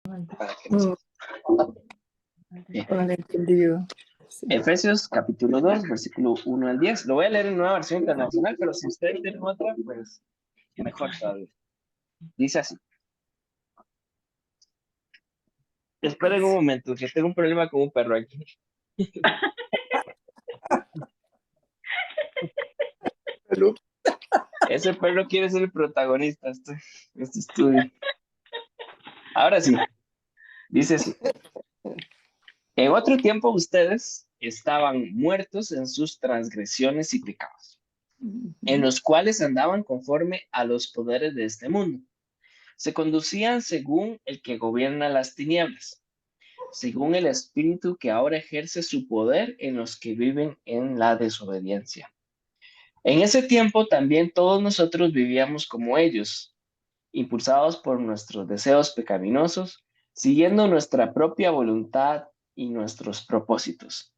para que no se... Bien. Malentendido. Sí. Efesios capítulo 2, versículo 1 al 10. Lo voy a leer en nueva versión internacional, pero si ustedes tienen otra, pues mejor todavía. Dice así. Esperen un momento, que tengo un problema con un perro aquí. Ese perro quiere ser el protagonista de este estudio. Ahora sí, dice así. En otro tiempo ustedes estaban muertos en sus transgresiones y pecados, en los cuales andaban conforme a los poderes de este mundo. Se conducían según el que gobierna las tinieblas, según el espíritu que ahora ejerce su poder en los que viven en la desobediencia. En ese tiempo también todos nosotros vivíamos como ellos, impulsados por nuestros deseos pecaminosos, siguiendo nuestra propia voluntad y nuestros propósitos.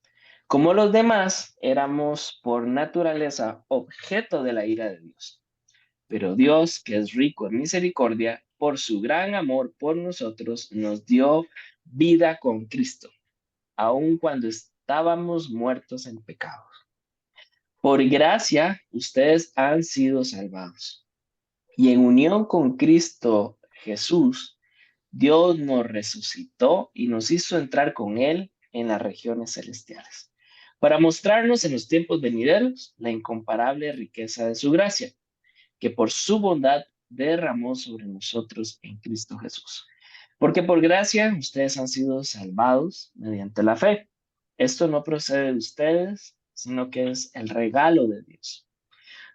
Como los demás, éramos por naturaleza objeto de la ira de Dios. Pero Dios, que es rico en misericordia, por su gran amor por nosotros, nos dio vida con Cristo, aun cuando estábamos muertos en pecados. Por gracia, ustedes han sido salvados. Y en unión con Cristo Jesús, Dios nos resucitó y nos hizo entrar con Él en las regiones celestiales, para mostrarnos en los tiempos venideros la incomparable riqueza de su gracia, que por su bondad derramó sobre nosotros en Cristo Jesús. Porque por gracia ustedes han sido salvados mediante la fe. Esto no procede de ustedes, sino que es el regalo de Dios.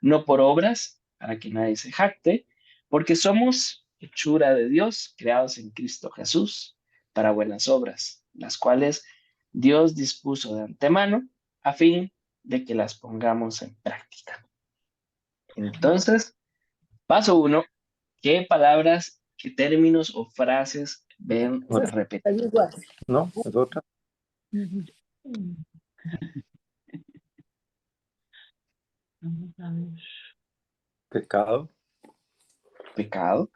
No por obras, para que nadie se jacte, porque somos hechura de Dios, creados en Cristo Jesús, para buenas obras, las cuales Dios dispuso de antemano a fin de que las pongamos en práctica. Entonces, paso 1, ¿qué palabras, qué términos o frases ven repetidas? No, es otra. Vamos a ver. Pecado. Pecado.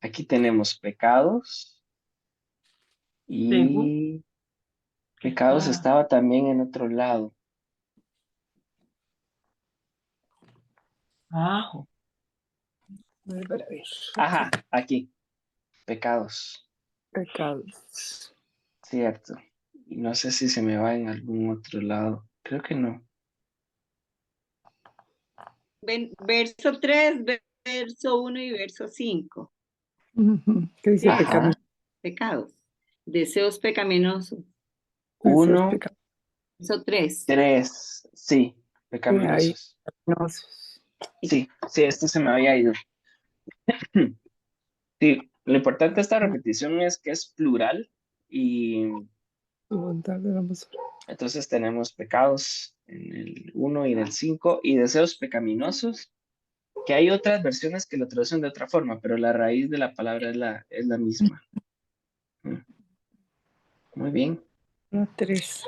Aquí tenemos pecados Según y pecados estaba también en otro lado. abajo. Ajá, aquí. Pecados. Pecados. Cierto. Y no sé si se me va en algún otro lado. Creo que no. Verso 3, verso 1 y verso 5. ¿Qué dice Ajá. pecado? Pecados. Deseos pecaminosos. 1, Verso 3. 3. Sí, Ahí, pecaminosos. no, Sí, este se me había ido. Sí, lo importante de esta repetición es que es plural y entonces tenemos pecados en el 1 y en el 5 y deseos pecaminosos, que hay otras versiones que lo traducen de otra forma, pero la raíz de la palabra es la misma. Muy bien. 3.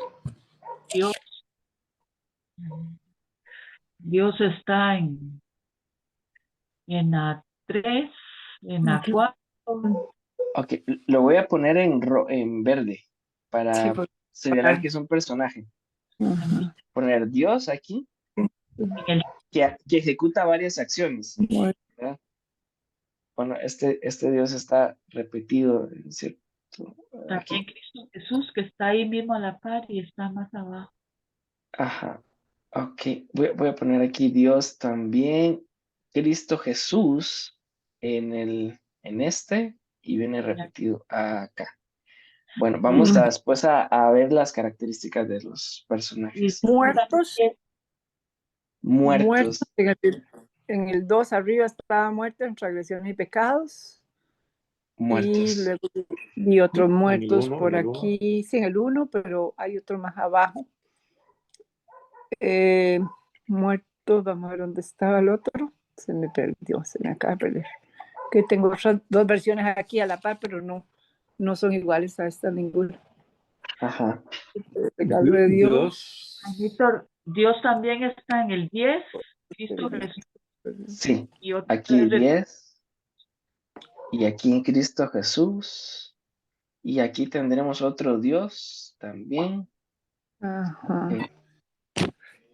Dios está en la 3, en la 4. Ok, lo voy a poner en verde para Sí, señalar que es un personaje. Poner Dios aquí, que ejecuta varias acciones. ¿Verdad? Bueno, este Dios está repetido, ¿cierto? También Cristo Jesús, que está ahí mismo a la par y está más abajo. Ajá. Ok, voy a poner aquí Dios también. Cristo Jesús en este y viene repetido acá. Bueno, vamos después a ver las características de los personajes. Muertos. Muertos. En el 2 arriba estaba muerto en transgresiones y pecados. Muertos. Y luego vi otros muertos uno, por en el aquí. Sí, en el 1, pero hay otro más abajo. Muertos, vamos a ver dónde estaba el otro. Se me perdió, se me acaba de perder. Que tengo dos versiones aquí a la par, pero no son iguales a esta ninguna. Ajá. El regalo de Dios. Víctor, Dios también está en el 10, Cristo Jesús. Sí, Y otro aquí 10 y aquí en Cristo Jesús. Y aquí tendremos otro Dios también. Ajá. Ok,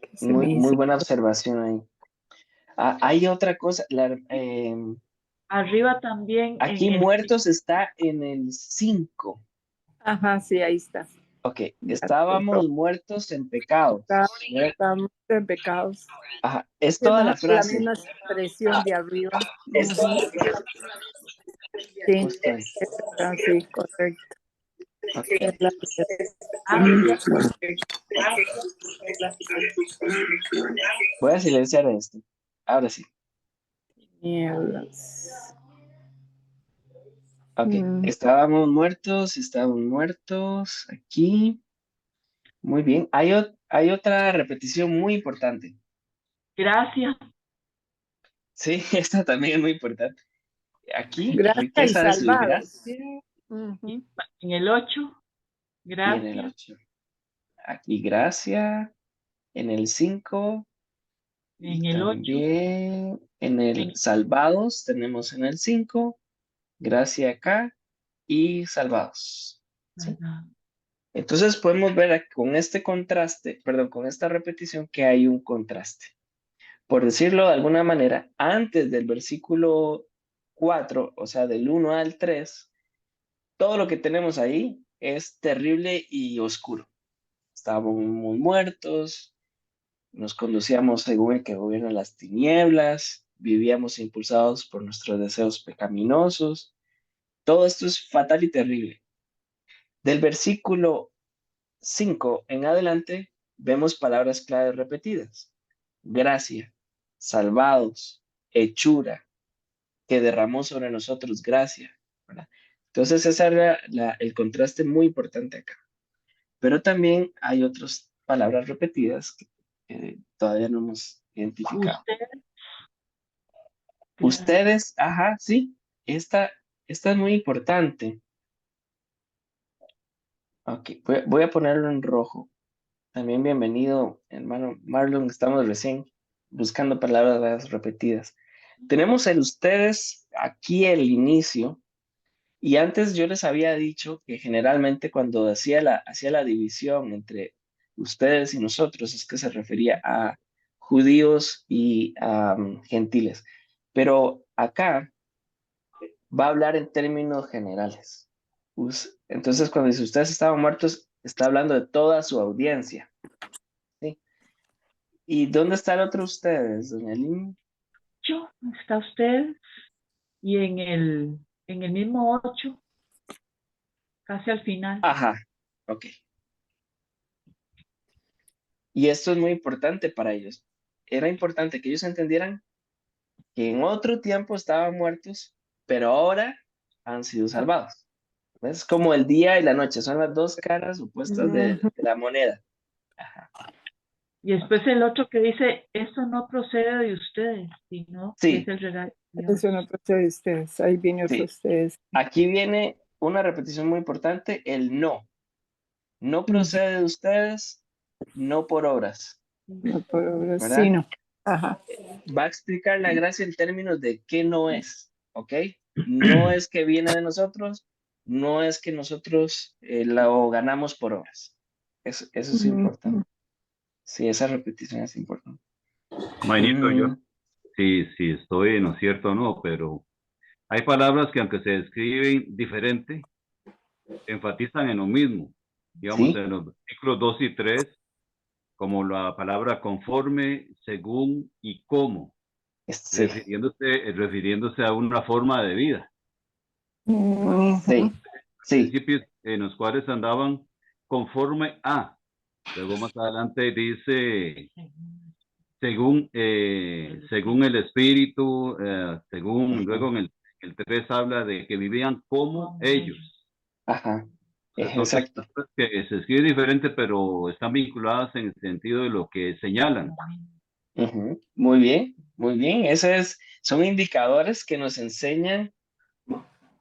¿Qué se me muy dice? buena observación ahí. Ah, hay otra cosa. Arriba también en Aquí el muertos está en el 5. Ajá, sí, ahí está. Ok, Ya estábamos muertos en pecados. ¿Verdad? estamos en pecados. Ajá, es Es toda más la o menos la frase. misma expresión de arriba. Es Ujú. Sí, justo ahí. sí, correcto. Ok. Es la- Voy a silenciar esto. Ahora sí. Tinieblas. Ok, estábamos muertos aquí. Muy bien. Hay otra repetición muy importante. gracias, Sí, esta también es muy importante. Aquí, Gracias y riqueza de su salvados. gracia Ujú. en el 8, y en el gracias, 8. Aquí, gracia en el 5 y en el 8, también en el en, salvados tenemos en el 5, gracia acá y salvados. ¿Sí? ¿verdad? Entonces podemos ver con este contraste, perdón, con esta repetición que hay un contraste. Por decirlo de alguna manera, antes del versículo 4, o sea, del 1 al 3, todo lo que tenemos ahí es terrible y oscuro. Estábamos muy muertos, nos conducíamos según el que gobiernan las tinieblas, vivíamos impulsados por nuestros deseos pecaminosos. Todo esto es fatal y terrible. Del versículo 5 en adelante, vemos palabras claves repetidas. Gracia, salvados, hechura, que derramó sobre nosotros gracia, ¿verdad? Entonces, ese era el contraste muy importante acá. Pero también hay otras palabras repetidas que todavía no hemos identificado. Usted, gracias. Ustedes, ajá, sí, esta es muy importante. Ok, voy a ponerlo en rojo. También bienvenido, hermano Marlon, estamos recién buscando palabras repetidas. Tenemos el ustedes aquí el inicio. Y antes yo les había dicho que generalmente cuando hacía la división entre ustedes y nosotros es que se refería a judíos y a gentiles. Pero acá va a hablar en términos generales. Entonces cuando dice ustedes estaban muertos, está hablando de toda su audiencia. ¿Sí? ¿Y dónde está el otro ustedes, doña Lynn? Está usted y en el mismo 8, casi al final. Ajá, ok. Y esto es muy importante para ellos. Era importante que ellos entendieran que en otro tiempo estaban muertos, pero ahora han sido salvados. Es como el día y la noche, son las dos caras opuestas Ujú. de la moneda. Ajá. Y después el otro que dice, esto no procede de ustedes, sino que es Sí, el regalo de Dios. Eso no procede de ustedes. Ahí viene otro sí. ustedes. Aquí viene una repetición muy importante, el no. No Ujú. procede de ustedes, no por obras, No por obras, sí, ¿verdad? no. Ajá. Va a explicar la gracia en términos de qué no es, ¿ok? No es que viene de nosotros, no es que nosotros lo ganamos por obras. Eso es Ujú. importante. Sí, esa repetición es importante. Mainito, yo Mm, sí estoy en lo cierto o no, pero hay palabras que aunque se describen diferente, enfatizan en lo mismo. Digamos, sí, en los versículos 2 y 3 como la palabra conforme, según y cómo, sí, refiriéndose a una forma de vida. Ujú. sí, sí, Principios en los cuales andaban conforme a. Luego más adelante dice según el espíritu, luego ujú, en el 3 habla de que vivían como ellos. ajá, Son tres exacto. cosas que se escriben diferente, pero están vinculadas en el sentido de lo que señalan. Ujú, muy bien, muy bien. Son indicadores que nos enseñan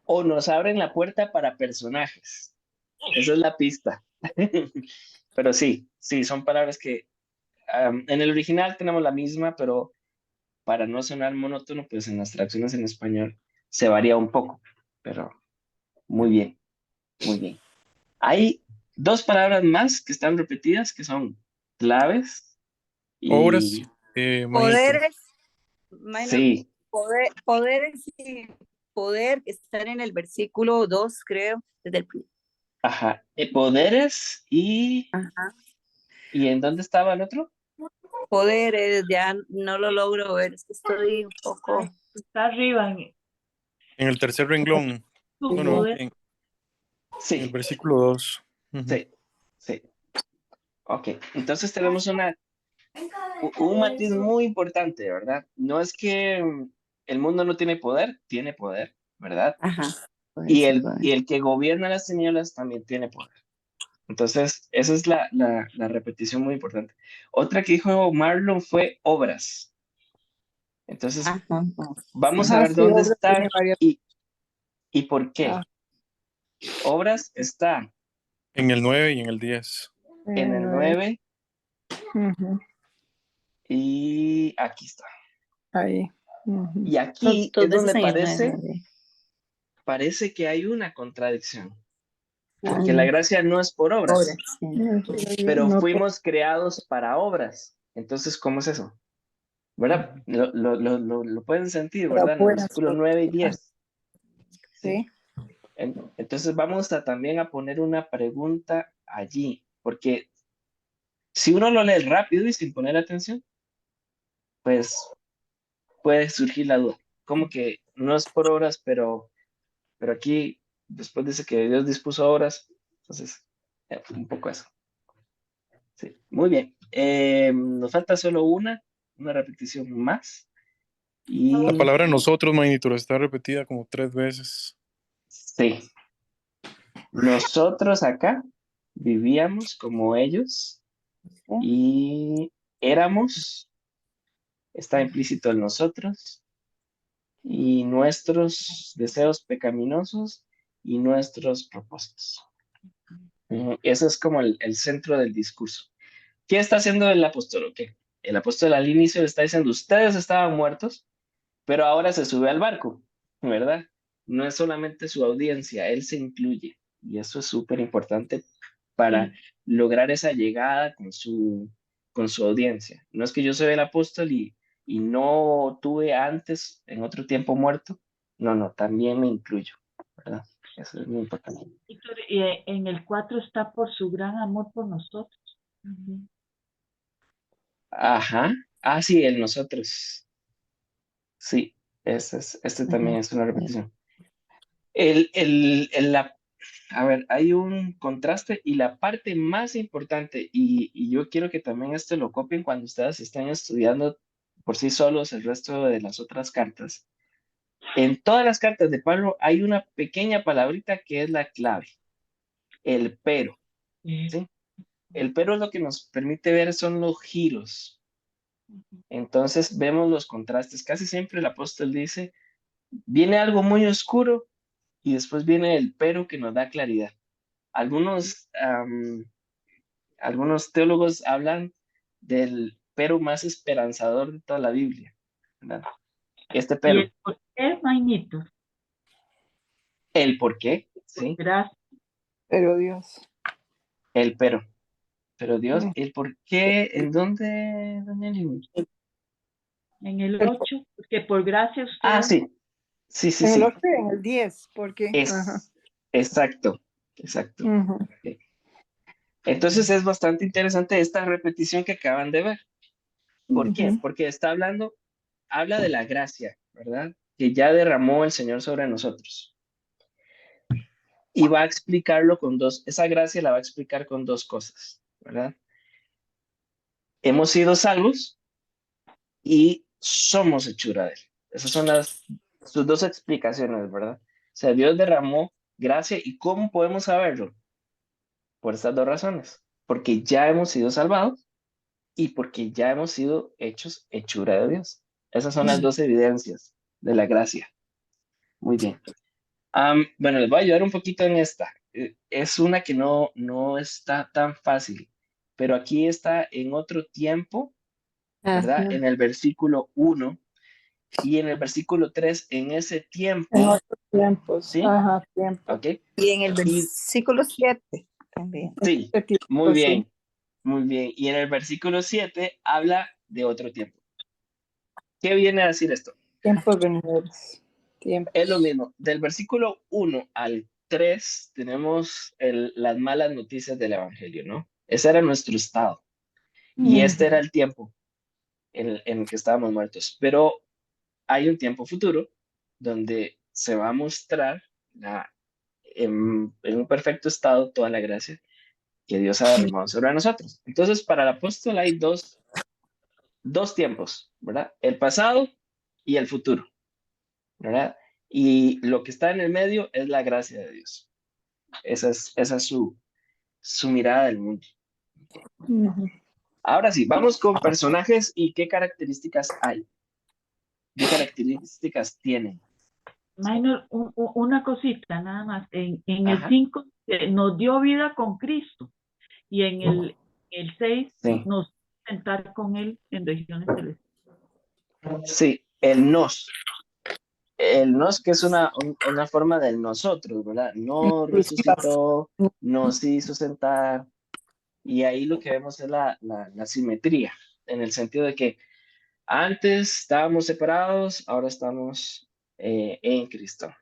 o nos abren la puerta para personajes. Esa es la pista. Pero sí, sí, son palabras que en el original tenemos la misma, pero para no sonar monótono, pues en las traducciones en español se varía un poco. Pero muy bien. Muy bien. Hay dos palabras más que están repetidas que son claves Obras, y magnito. Poderes, minor, sí, poderes y poder están en el versículo 2, creo, desde el ajá. Poderes Ajá. ¿y en dónde estaba el otro? Poderes, ya no lo logro ver, es que estoy un poco. Está arriba En el tercer renglón. su Bueno, poder. en el Sí, versículo 2. sí, sí. Ok, entonces tenemos un matiz muy importante, ¿verdad? No es que el mundo no tiene poder, ¿verdad? Ajá. Y el que gobierna las tinieblas también tiene poder. Entonces, esa es la repetición muy importante. Otra que dijo Marlon fue obras. Entonces, Ajá. vamos a Ajá, ver sí, dónde obra está tiene varias. y por Ah, qué. Obras está En el 9 y en el 10. en el 9 ujú, y aquí está. ahí. Ujú. Y aquí Dos es veces donde en el 9. parece que hay una contradicción, porque la Ah, gracia no es por obras, obras, sí. pero No, fuimos creados para obras. Entonces, ¿cómo es eso? ¿Verdad? Lo pueden sentir, para ¿verdad? En el buenas versículo 9 y obras. 10. ¿Sí? Sí. Entonces vamos a también a poner una pregunta allí, porque si uno lo lee rápido y sin poner atención, pues puede surgir la duda. Como que no es por obras, pero aquí después dice que Dios dispuso obras, entonces un poco eso. Sí, muy bien. Nos falta solo una repetición más. La Y palabra nosotros, magnito, está repetida como 3 veces. sí, nosotros acá vivíamos como ellos y éramos, está implícito en nosotros, y nuestros deseos pecaminosos y nuestros propósitos. Eso es como el centro del discurso. ¿Qué está haciendo el apóstol? Ok, el apóstol al inicio le está diciendo, ustedes estaban muertos, pero ahora se sube al barco, ¿verdad? No es solamente su audiencia, él se incluye. Y eso es súper importante para Sí. lograr esa llegada con su audiencia. No es que yo soy el apóstol y no tuve antes, en otro tiempo muerto. No, no, también me incluyo, ¿verdad? Eso es muy importante. Víctor, en el 4 está por su gran amor por nosotros. Ujú. Ajá. Ah, sí, el nosotros. Sí, este también es una repetición. La A ver, hay un contraste y la parte más importante, y yo quiero que también esto lo copien cuando ustedes estén estudiando por sí solos el resto de las otras cartas. En todas las cartas de Pablo hay una pequeña palabrita que es la clave, el pero, ¿sí? El pero es lo que nos permite ver son los giros. Entonces vemos los contrastes. Casi siempre el apóstol dice, viene algo muy oscuro y después viene el pero que nos da claridad. Algunos Algunos teólogos hablan del pero más esperanzador de toda la Biblia, ¿verdad? Este Y pero, el por qué, Maynito, el por qué, por ¿sí? gracia. Pero Dios. El pero Dios, el por qué, ¿en dónde, doña Lili? En el El- 8, porque por gracia Ah, ustedes. sí, sí, sí, En el sí, 8 y en el 10, porque, ajá. es, exacto, exacto. Ujú, Ok. Entonces es bastante interesante esta repetición que acaban de ver. ¿Por qué? ujú. Porque está hablando, habla de la gracia, ¿verdad? Que ya derramó el Señor sobre nosotros. Y va a explicarlo con esa gracia la va a explicar con dos cosas, ¿verdad? Hemos sido salvos y somos hechura de él. Esas son sus dos explicaciones, ¿verdad? O sea, Dios derramó gracia y ¿cómo podemos saberlo? Por estas dos razones. Porque ya hemos sido salvados y porque ya hemos sido hechos hechura de Dios. Esas son las dos evidencias de la gracia. Muy bien. Bueno, les voy a ayudar un poquito en esta. Es una que no está tan fácil, pero aquí está en otro tiempo, ¿verdad? Ajá. En el versículo 1 Y en el versículo 3, en ese En tiempo, otros tiempos. ¿sí? Ajá, tiempo. ¿Ok? Y en el Y versículo 7 también. sí, Este tiempo, muy sí. bien, muy bien. Y en el versículo 7 habla de otro tiempo. ¿Qué viene a decir esto? Tiempos venideros. Tiempos. Es lo mismo. Del versículo 1 al 3 tenemos las malas noticias del Evangelio, ¿no? Ese era nuestro estado. Y este era el tiempo en el que estábamos muertos. Pero hay un tiempo futuro donde se va a mostrar en un perfecto estado toda la gracia que Dios ha derramado sobre nosotros. Entonces, para el apóstol hay dos tiempos, ¿verdad? El pasado y el futuro, ¿verdad? Y lo que está en el medio es la gracia de Dios. Esa es su mirada del mundo. Ujú. Ahora sí, vamos con personajes y qué características hay. ¿Qué características tienen? Minor, una cosita nada más. En el Ajá, 5 nos dio vida con Cristo y en el 6 sí, nos sentar con Él en regiones celestiales. sí, el nos. El nos que es una forma del nosotros, ¿verdad? No Exclusivas. resucitó, nos hizo sentar. Y ahí lo que vemos es la simetría, en el sentido de que antes estábamos separados, ahora estamos en Cristo,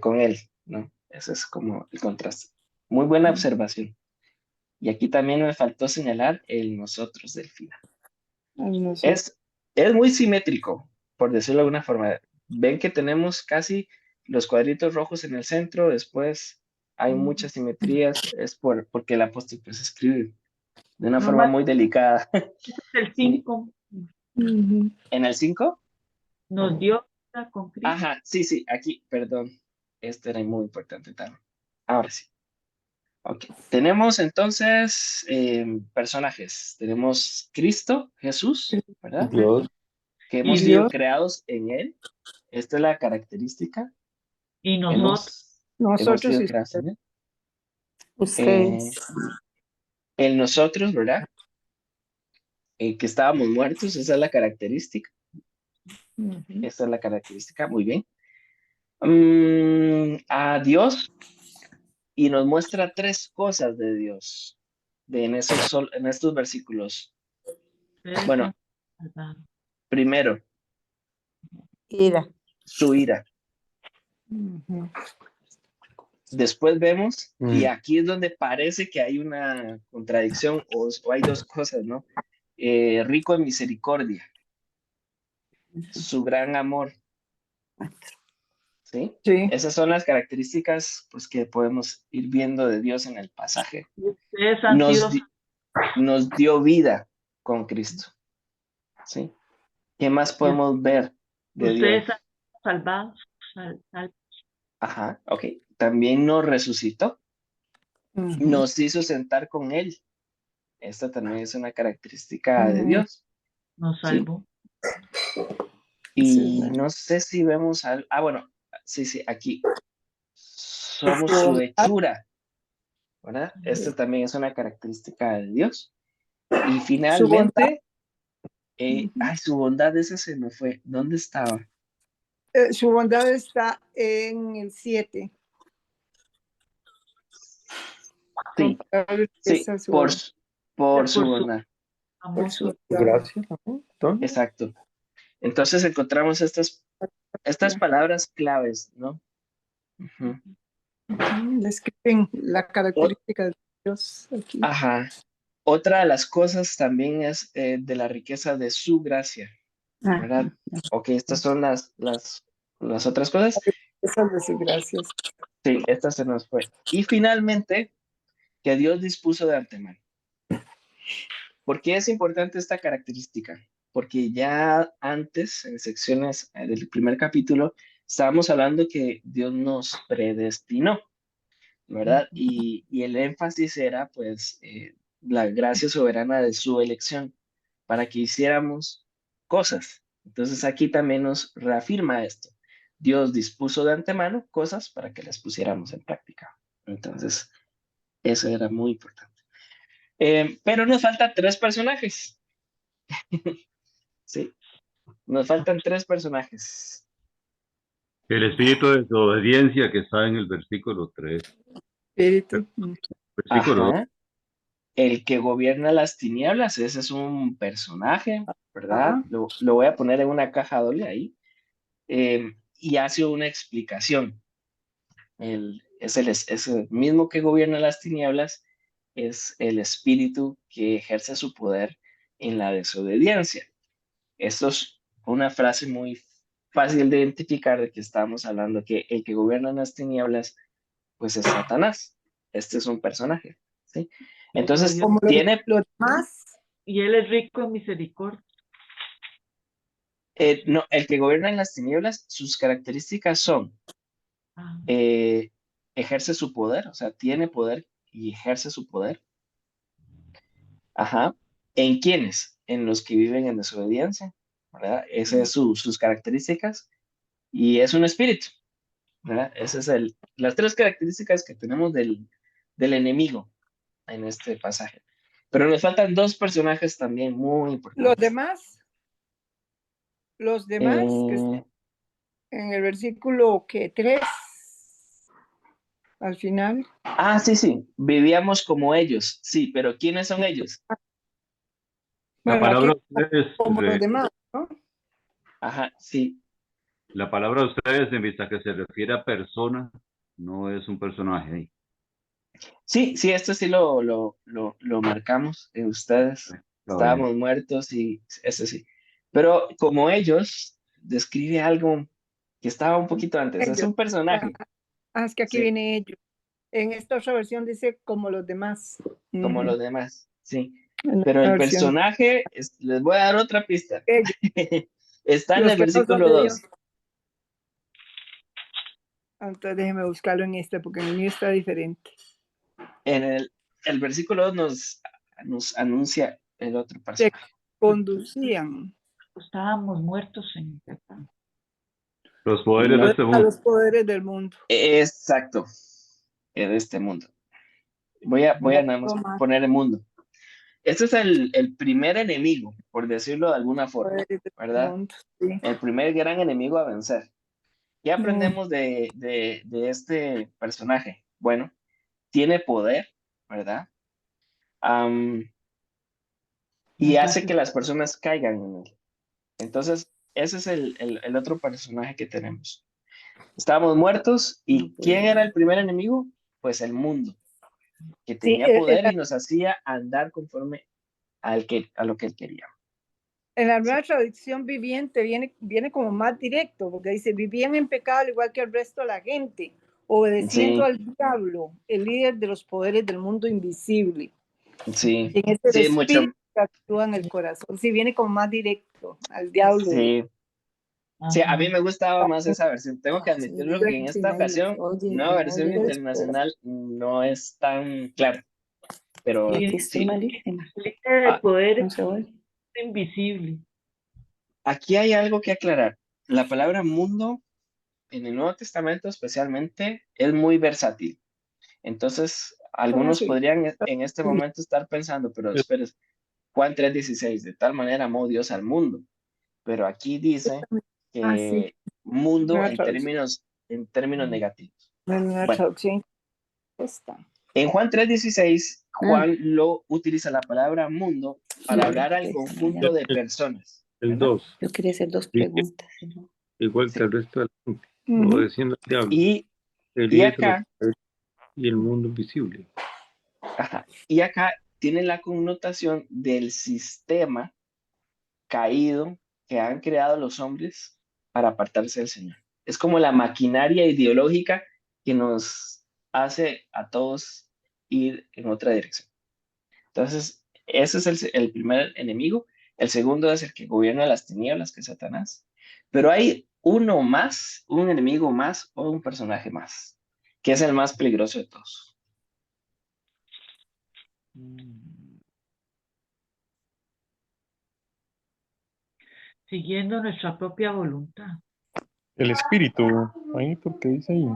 con Él, ¿no? Ese es como el contraste. Muy buena observación. Y aquí también me faltó señalar el nosotros del final. Ay, no sé. Es muy simétrico, por decirlo de alguna forma. Ven que tenemos casi los cuadritos rojos en el centro, después hay muchas simetrías, es porque el apóstol pues escribe de una forma Normal, muy delicada. el Sí. 5 Ujú. ¿En el 5? nos dio vida con Cristo. Ajá, sí, sí, aquí, perdón. Este era muy importante también. Ahora sí. Ok. Tenemos entonces personajes. Tenemos Cristo, Jesús, ¿verdad? Dios. Que Y hemos sido Dios, creados en Él. Esta es la característica. Y nosotros, Hemos nosotros sido y creados en Él. Ustedes. En nosotros, ¿verdad? Que estábamos muertos, esa es la característica. ujú. Esa es la característica, muy bien. A Dios y nos muestra tres cosas de Dios en estos versículos. ustedes Bueno, son salvados. primero, Ira. su ira. Ujú. Después vemos, y aquí es donde parece que hay una contradicción o hay dos cosas, ¿no? Rico en misericordia, su gran amor, ¿sí? Sí. Esas son las características pues, que podemos ir viendo de Dios en el pasaje. Y ustedes han Nos, sido, di- nos dio vida con Cristo, ¿sí? ¿Qué más podemos ver de ustedes han Dios? sido salvados. Ajá, ok. También nos resucitó, Ujú. nos hizo sentar con Él. Esta también es una característica de Mm, Dios, Nos ¿sí? salvó. sí, es Y verdad. no sé si vemos algo. Ah, bueno, sí, sí, aquí. Somos Su su bondad, hechura, ¿verdad? Esta también es una característica de Dios. Y su bondad, finalmente, ujú. ay, su bondad, ese se me fue. ¿Dónde estaba? Su bondad está en el 7. Sí, Comparable sí, riqueza, su por, bondad, su- por su Por su bondad. por amor. su Gracias. ¿Dónde? Exacto. Entonces encontramos estas gracia. palabras claves, ¿no? Ujú. Ujú. Describen la Ot- característica de Dios aquí. Ajá. Otra de las cosas también es de la riqueza de su gracia, ¿verdad? Ajá. Ok, estas son las otras cosas. Esas de su gracias. Sí, esta se nos fue. Y finalmente, que Dios dispuso de antemano. ¿Por qué es importante esta característica? Porque ya antes, en secciones del primer capítulo, estábamos hablando que Dios nos predestinó, ¿verdad? Y el énfasis era, pues, la gracia soberana de su elección para que hiciéramos cosas. Entonces aquí también nos reafirma esto. Dios dispuso de antemano cosas para que las pusiéramos en práctica. Entonces, eso era muy importante. Pero nos faltan tres personajes. Sí, Nos faltan 3 personajes. El espíritu de desobediencia que está en el versículo 3. Espíritu. Versículo 2. Ajá. El que gobierna las tinieblas, ese es un personaje, ¿verdad? Ah, Lo voy a poner en una caja doble ahí. Y hace una explicación. Es el mismo que gobierna las tinieblas, es el espíritu que ejerce su poder en la desobediencia. Esto es una frase muy fácil de identificar de que estamos hablando que el que gobierna las tinieblas, pues es Satanás. Este es un personaje, ¿sí? Entonces, Yo- como tiene, los demás. y él es rico en misericordia. no, el que gobierna en las tinieblas, sus características son, Ah, ejerce su poder, o sea, tiene poder y ejerce su poder. Ajá. ¿En quiénes? En los que viven en desobediencia, ¿verdad? Esas son sus características y es un espíritu, ¿verdad? Esas es las 3 características que tenemos del enemigo en este pasaje. Pero nos faltan 2 personajes también muy Los importantes. demás, que Eh, en el versículo que 3, al final. sí, vivíamos como ellos, sí, pero ¿quiénes son ellos? La Bueno, aquí palabra ustedes, como los demás, ¿no? Ajá, sí, la palabra ustedes, en vista que se refiere a persona, no es un personaje ahí. sí, esto sí lo marcamos en ustedes. Está bien. Estábamos muertos y eso sí. Pero como ellos, describe algo que estaba un poquito antes. Es Ellos. un personaje, Es que aquí sí, viene ellos. En esta otra versión dice como los demás. como Ujú. los demás, sí. En Pero la el versión. personaje, les voy a dar otra pista. Ellos, Está en los el que no son versículo de Dios. 2. Entonces déjeme buscarlo en este porque en el mío está diferente. En el versículo 2 nos anuncia el otro Se personaje. conducían estábamos muertos en pecado. Los poderes de este a mundo. los poderes del mundo. Exacto, en este mundo. Voy a nada más Toma, poner el mundo. Este es el primer enemigo, por decirlo de alguna forma, poderes del ¿verdad? mundo. Sí. El primer gran enemigo a vencer. ¿Qué Mm, aprendemos de este personaje? Bueno, tiene poder, ¿verdad? Am, y hace que las personas caigan en él. Entonces, ese es el otro personaje que tenemos. Estábamos muertos y ¿quién era el primer enemigo? Pues el mundo, que Sí, tenía poder y nos hacía andar conforme a lo que él quería. en la Sí, nueva traducción viviente viene como más directo, porque dice, vivían en pecado al igual que el resto de la gente, obedeciendo sí, al diablo, el líder de los poderes del mundo invisible. sí, En ese el sí, mucho, espíritu que actúa en el corazón. Sí, viene como más directo al diablo. sí, sí, a mí Ajá. me gustaba más esa versión. Tengo que admitirlo que en esta ocasión, nueva versión internacional no es tan clara, pero Y sí. líder de Ah, poder invisible. aquí hay algo que aclarar. La palabra mundo en el Nuevo Testamento especialmente es muy versátil. Entonces, algunos Sí. podrían en este momento estar pensando, pero espera, Juan 3:16, de tal manera amó Dios al mundo. Pero aquí dice Sí, que mundo nueva traducción. en términos negativos. La nueva Bueno, traducción está. en Juan 3:16, Juan lo utiliza la palabra mundo para hablar al conjunto de personas, El ¿verdad? 2, Yo quería hacer 2 dice, preguntas. igual que Sí. el resto de la gente, Ujú. obedeciendo al diablo, Y, el y líder de los acá, poderes y el mundo invisible. ajá, y acá tiene la connotación del sistema caído que han creado los hombres para apartarse del Señor. Es como la maquinaria ideológica que nos hace a todos ir en otra dirección. Entonces, ese es el primer enemigo. El segundo es el que gobierna las tinieblas, que es Satanás. Pero hay uno más, un enemigo más o un personaje más, que es el más peligroso de todos. Siguiendo nuestra propia voluntad. El espíritu, ahí porque dice ahí.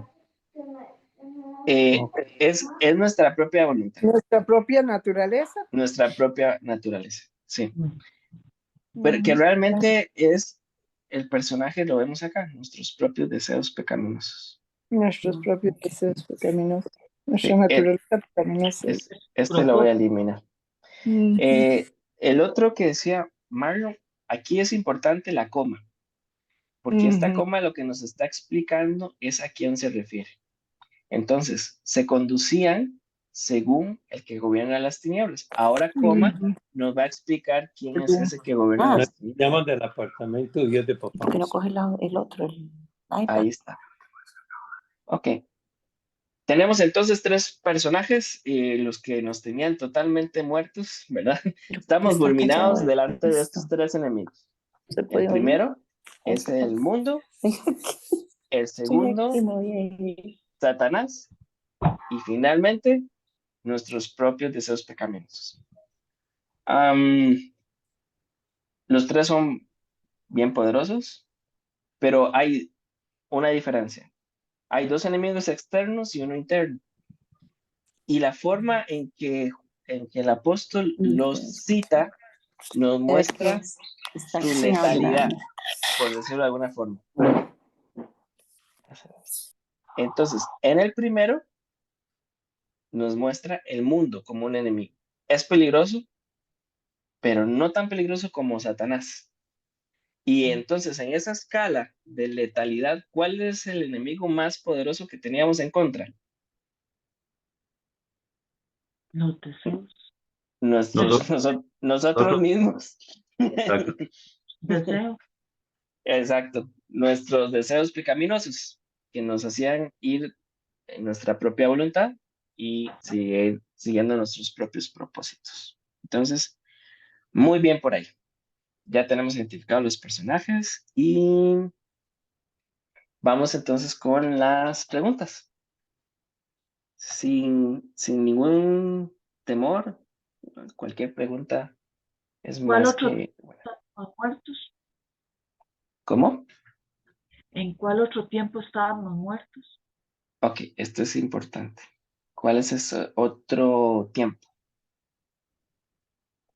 Eh, Ok. es nuestra propia voluntad, Nuestra propia naturaleza. nuestra propia naturaleza. Sí. Mm. Pero que realmente es el personaje lo vemos acá, nuestros propios deseos pecaminosos. Nuestros propios deseos pecaminosos. Nuestra Sí, naturaleza pecaminosa. este lo voy a Propósito. eliminar. Ujú. El otro que decía Marlon, aquí es importante la coma, porque esta Ujú. coma lo que nos está explicando es a quién se refiere. Entonces, se conducían según el que gobierna las tinieblas. Ahora, coma, Ujú. nos va a explicar quién es ese que gobierna las tinieblas. Llaman del apartamento y es de papá. ¿Por qué no coge el otro, el iPad? Ahí está. Ok. Tenemos entonces tres personajes, los que nos tenían totalmente muertos, ¿verdad? Estamos Está callado fulminados delante de estos esto. tres enemigos. ¿Se El puede oír? primero es el mundo, el Estoy aquí, segundo, me voy a ir. Satanás, y finalmente, nuestros propios deseos pecaminosos. Los tres son bien poderosos, pero hay una diferencia. Hay dos enemigos externos y uno interno. Y la forma en que el apóstol los cita nos muestra Están su sin letalidad, hablar. por decirlo de alguna forma. Entonces, en el primero nos muestra el mundo como un enemigo. Es peligroso, pero no tan peligroso como Satanás. Y entonces, en esa escala de letalidad, ¿cuál es el enemigo más poderoso que teníamos en contra? Los deseos. Nuestros, nosotros mismos. Exacto. Deseo. Exacto. Nuestros deseos pecaminosos que nos hacían ir en nuestra propia voluntad y seguir siguiendo nuestros propios propósitos. Entonces, muy bien por ahí. Ya tenemos identificados los personajes y vamos entonces con las preguntas. Sin ningún temor, cualquier pregunta es ¿Cuál más otro que tiempo buena. estábamos muertos? ¿Cómo? ¿En cuál otro tiempo estábamos muertos? Ok, esto es importante. ¿Cuál es ese otro tiempo?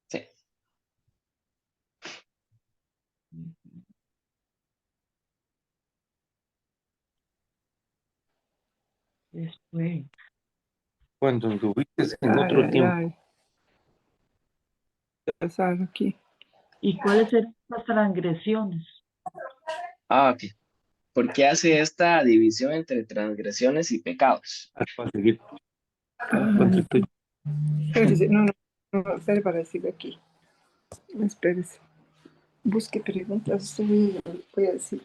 Sí. Después. Cuando anduviste en Ay, otro ay, tiempo. ay. Pasar aquí. ¿Y cuáles eran las transgresiones? Ok. ¿Por qué hace esta división entre transgresiones y pecados? Para seguir. Ajá. Espérese, no, no, no, espere para decirlo aquí. Espérese. Busque preguntas, voy a decir.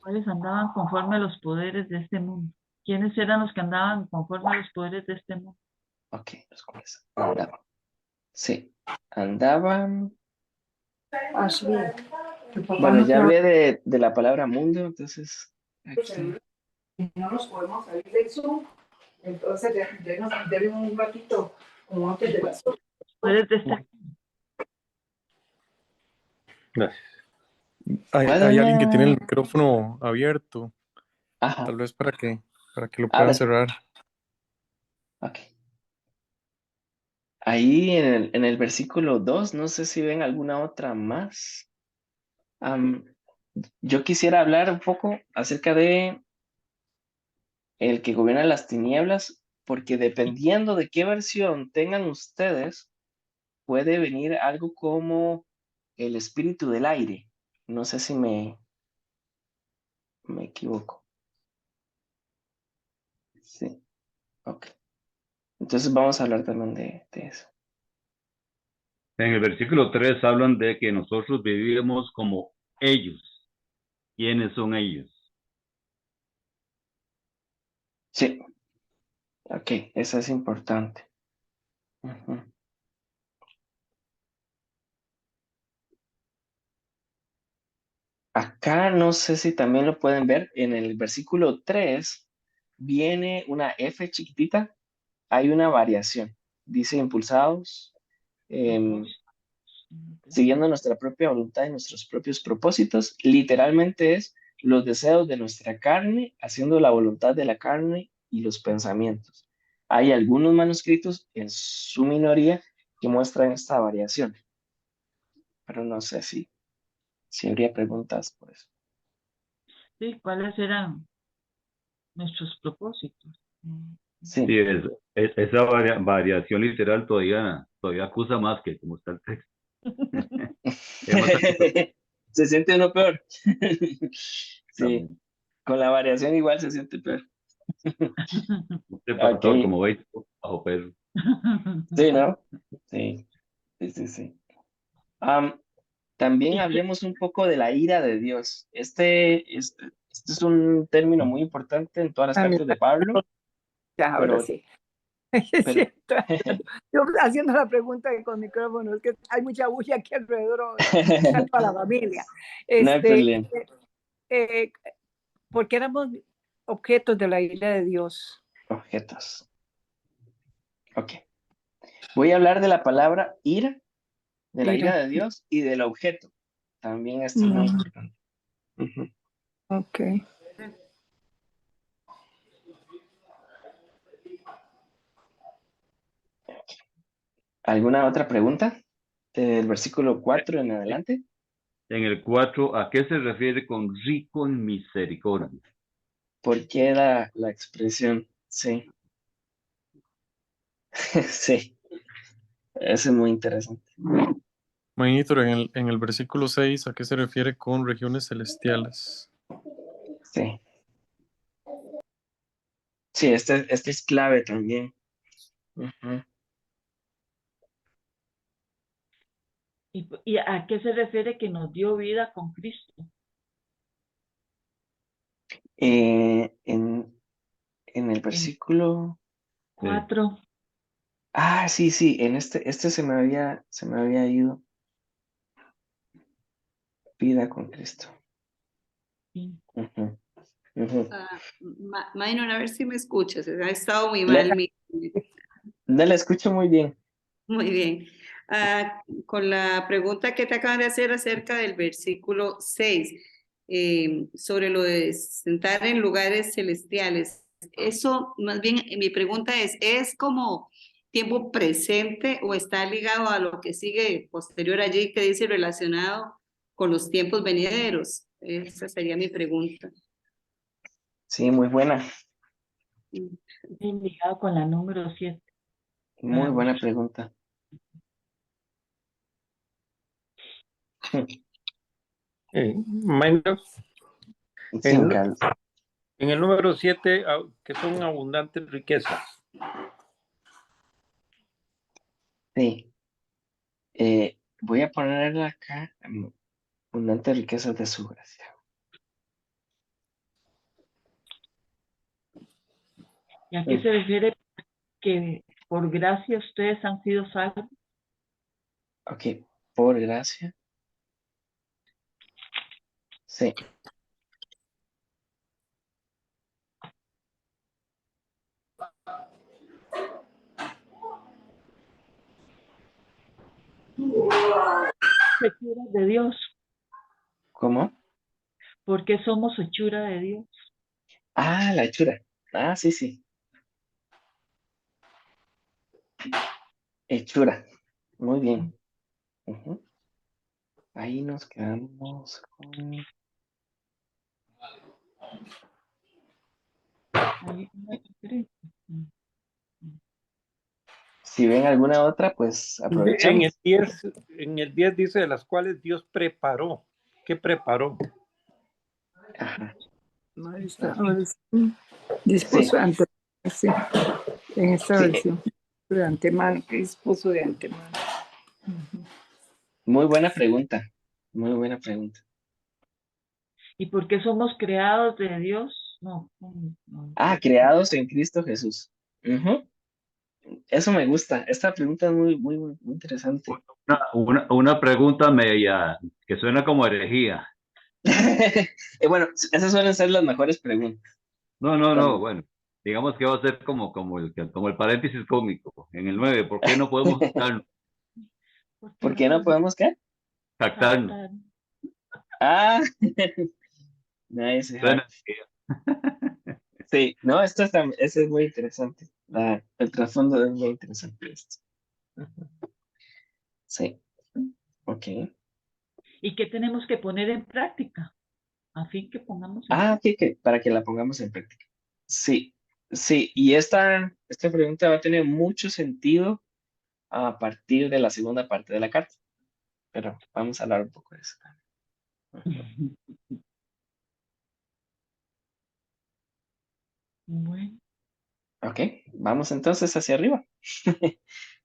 ¿Cuáles andaban conforme a los poderes de este mundo? ¿Quiénes eran los que andaban conforme a los poderes de este mundo? Ok, los cuales andaban. Sí, andaban. Ashley, tu papá Bueno, no ya te va hablé de la palabra mundo, entonces aquí. no nos podemos salir del Zoom. Entonces, denos un ratito, como antes de las 8. Poderes de este Gracias. Hay alguien que tiene el micrófono abierto, Ajá, tal vez para que lo puedan ábralo. cerrar. Ok. Ahí en el versículo 2, no sé si ven alguna otra más. Am, yo quisiera hablar un poco acerca de el que gobierna las tinieblas, porque dependiendo de qué versión tengan ustedes, puede venir algo como el espíritu del aire. No sé si me equivoco. Sí, ok. Entonces vamos a hablar también de eso. En el versículo 3 hablan de que nosotros vivimos como ellos. ¿Quiénes son ellos? Sí, ok, eso es importante. Ujú. Acá no sé si también lo pueden ver, en el versículo 3 viene una F chiquitita, hay una variación. Dice impulsados, em, siguiendo nuestra propia voluntad y nuestros propios propósitos. Literalmente es los deseos de nuestra carne, haciendo la voluntad de la carne y los pensamientos. Hay algunos manuscritos, en su minoría, que muestran esta variación, pero no sé si si habría preguntas por eso. Sí, ¿cuáles eran nuestros propósitos? Sí, Sí. esa variación literal todavía acusa más que como está el texto. Es más acusatorio Se siente uno peor. Sí, también. con la variación igual se siente peor. El Ok, pastor, como veis, bajo peso. sí, ¿no? Sí, sí, sí, sí. También ¿Y qué? hablemos un poco de la ira de Dios. Este es un término muy importante en todas las A mí, cartas de Pablo, ya, ahora pero, sí. Es pero, cierto. Yo haciendo la pregunta con micrófono, es que hay mucha bulla aquí alrededor ahora, para la familia. no hay problema. Eh, porque éramos objetos de la ira de Dios. Objetos. Ok. Voy a hablar de la palabra ira, de la ira Ira. de Dios y del objeto. También esto es muy importante. Ujú. Ok. ¿Alguna otra pregunta? Del versículo 4 en adelante. En el 4, ¿a qué se refiere con rico en misericordia? ¿Por qué la expresión? Sí, sí, eso es muy interesante. Magnito, en el versículo 6, ¿a qué se refiere con regiones celestiales? Sí, sí, este es clave también. Ujú. ¿Y a qué se refiere que nos dio vida con Cristo? Eh, en, en el En versículo. 4, Sí, sí, en este se me había ido. Vida con Cristo. Ujú, ujú. Minor, a ver si me escuchas. Ha estado muy Le, mal le escucho muy bien. Muy bien. Con la pregunta que te acaban de hacer acerca del versículo 6, sobre lo de sentar en lugares celestiales. Eso, más bien, mi pregunta ¿es como tiempo presente o está ligado a lo que sigue posterior allí que dice relacionado con los tiempos venideros? Esa sería mi pregunta. Sí, muy buena, ligado con la número 7. muy buena pregunta. Minor, Sí, en, Carlos. en el número 7, que son abundantes riquezas. Sí. Voy a ponerla acá. Abundantes riquezas de su gracia. ¿Y a qué se refiere que por gracia ustedes han sido salvos? Ok, por gracia. Sí. Hechuras de Dios, ¿Cómo? porque somos hechura de Dios. La hechura. Sí, sí. Hechura. Muy bien. Ujú. Ahí nos quedamos con. Hay una diferencia. Si ven alguna otra, pues En el aprovechamos. 10, en el 10 dice de las cuales Dios preparó. ¿Qué preparó? Ajá. No, ahora sí. Dispuso Sí, de antemano, sí, en esta sí. versión. De antemano, que dispuso de antemano. Muy buena pregunta. Muy buena pregunta. ¿Y por qué somos creados de Dios? No. Creados en Cristo Jesús. Ujú. Eso me gusta. Esta pregunta es muy, muy, muy interesante. Una pregunta media que suena como herejía. Bueno, esas suelen ser las mejores preguntas. No, Cuando- bueno, digamos que va a ser como el paréntesis cómico. En el 9, ¿por qué no podemos ¿Por qué ¿Por no qué no podemos podemos qué? jactarnos? saltar? Ah, nice hack. Suena, Sí, no, ese es muy interesante. El trasfondo es muy interesante esto. Sí, ok. ¿Y qué tenemos que poner en práctica? A fin que pongamos en Ah, práctica. para que la pongamos en práctica. Sí, sí, y esta pregunta va a tener mucho sentido a partir de la segunda parte de la carta, pero vamos a hablar un poco de eso también. Bueno, Ok, vamos entonces hacia arriba.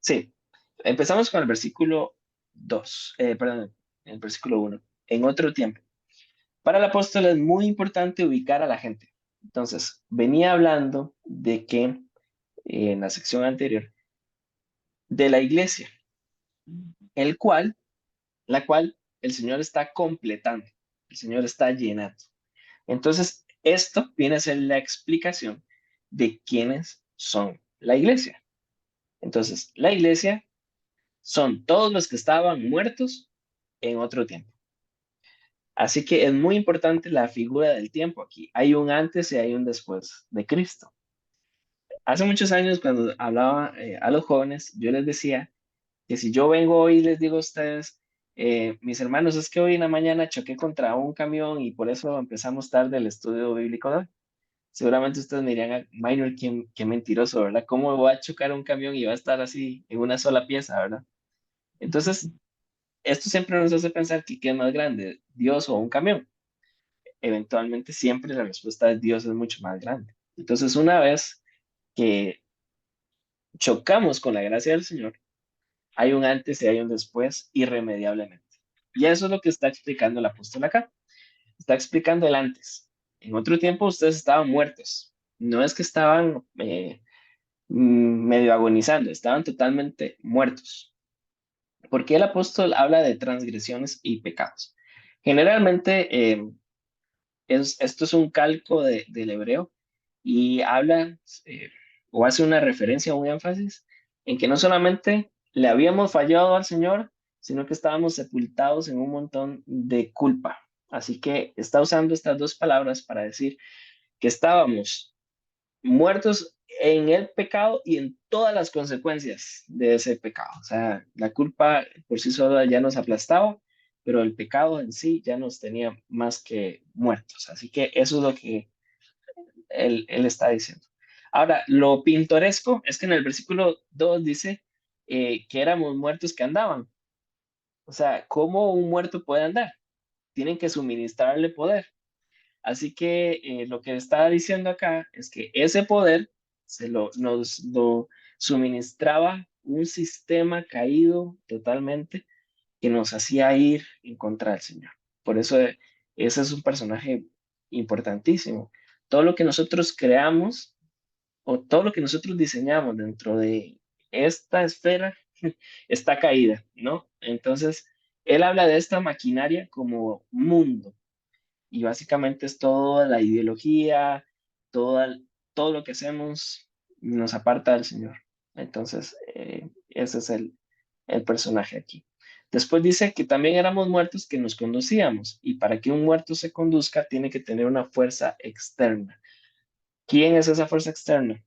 Sí, empezamos con el versículo 2, perdón, el versículo 1. En otro tiempo. Para el apóstol es muy importante ubicar a la gente. Entonces, venía hablando de que en la sección anterior, de la iglesia, el cual, la cual el Señor está completando, el Señor está llenando. Entonces, esto viene a ser la explicación de quiénes son la iglesia. Entonces, la iglesia son todos los que estaban muertos en otro tiempo. Así que es muy importante la figura del tiempo aquí. Hay un antes y hay un después de Cristo. Hace muchos años, cuando hablaba a los jóvenes, yo les decía que si yo vengo hoy y les digo a ustedes, mis hermanos, es que hoy en la mañana choqué contra un camión y por eso empezamos tarde el estudio bíblico de hoy. Seguramente ustedes me dirían, Minor, qué mentiroso, ¿verdad? ¿Cómo voy a chocar un camión y va a estar así en una sola pieza, ¿verdad? Entonces, esto siempre nos hace pensar que qué es más grande, Dios o un camión. Eventualmente siempre la respuesta es Dios es mucho más grande. Entonces, una vez que chocamos con la gracia del Señor, hay un antes y hay un después irremediablemente. Y eso es lo que está explicando el apóstol acá. Está explicando el antes. En otro tiempo ustedes estaban muertos. No es que estaban medio agonizando, estaban totalmente muertos. ¿Por qué el apóstol habla de transgresiones y pecados? Generalmente esto es un calco del hebreo y habla eh, o hace una referencia, un énfasis en que no solamente le habíamos fallado al Señor, sino que estábamos sepultados en un montón de culpa. Así que está usando estas dos palabras para decir que estábamos muertos en el pecado y en todas las consecuencias de ese pecado. O sea, la culpa por sí sola ya nos aplastaba, pero el pecado en sí ya nos tenía más que muertos. Así que eso es lo que él está diciendo. Ahora, lo pintoresco es que en el versículo 2 dice que éramos muertos que andaban. O sea, ¿cómo un muerto puede andar? Tienen que suministrarle poder. Así que lo que está diciendo acá es que ese poder nos lo suministraba un sistema caído totalmente que nos hacía ir en contra del Señor. Por eso ese es un personaje importantísimo. Todo lo que nosotros creamos o todo lo que nosotros diseñamos dentro de esta esfera está caída, ¿no? Entonces, él habla de esta maquinaria como mundo y básicamente es toda la ideología, toda, todo lo que hacemos nos aparta del Señor. Entonces, ese es el personaje aquí. Después dice que también éramos muertos que nos conducíamos y para que un muerto se conduzca tiene que tener una fuerza externa. ¿Quién es esa fuerza externa?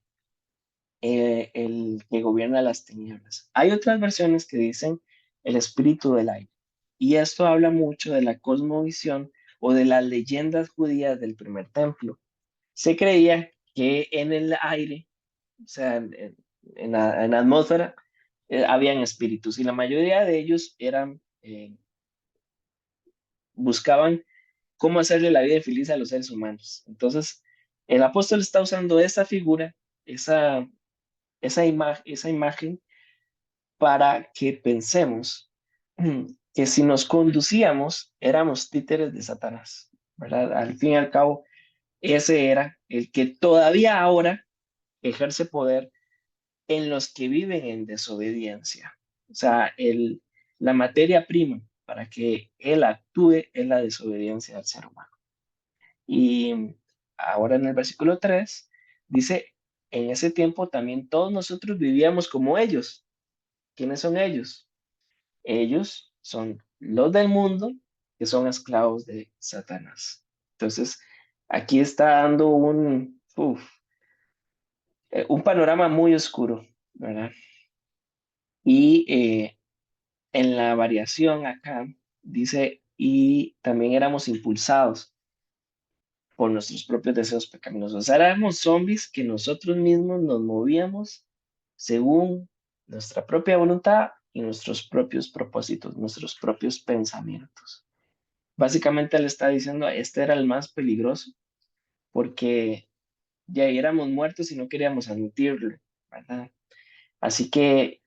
El que gobierna las tinieblas. Hay otras versiones que dicen el espíritu del aire. Y esto habla mucho de la cosmovisión o de las leyendas judías del primer templo. Se creía que en el aire, o sea, en la atmósfera, habían espíritus y la mayoría de ellos buscaban cómo hacerle la vida feliz a los seres humanos. Entonces, el apóstol está usando esa figura, esa imagen para que pensemos que si nos conducíamos éramos títeres de Satanás, ¿verdad? Al fin y al cabo, ese era el que todavía ahora ejerce poder en los que viven en desobediencia. O sea, la materia prima para que él actúe es la desobediencia al ser humano. Y ahora en el versículo 3 dice, en ese tiempo también todos nosotros vivíamos como ellos. ¿Quiénes son ellos? Ellos son los del mundo que son esclavos de Satanás. Entonces, aquí está dando un panorama muy oscuro, ¿verdad? Y en la variación acá dice y también éramos impulsados por nuestros propios deseos pecaminosos. O sea, éramos zombies que nosotros mismos nos movíamos según nuestra propia voluntad y nuestros propios propósitos, nuestros propios pensamientos. Básicamente le está diciendo, este era el más peligroso porque ya éramos muertos y no queríamos admitirlo, ¿verdad? Así que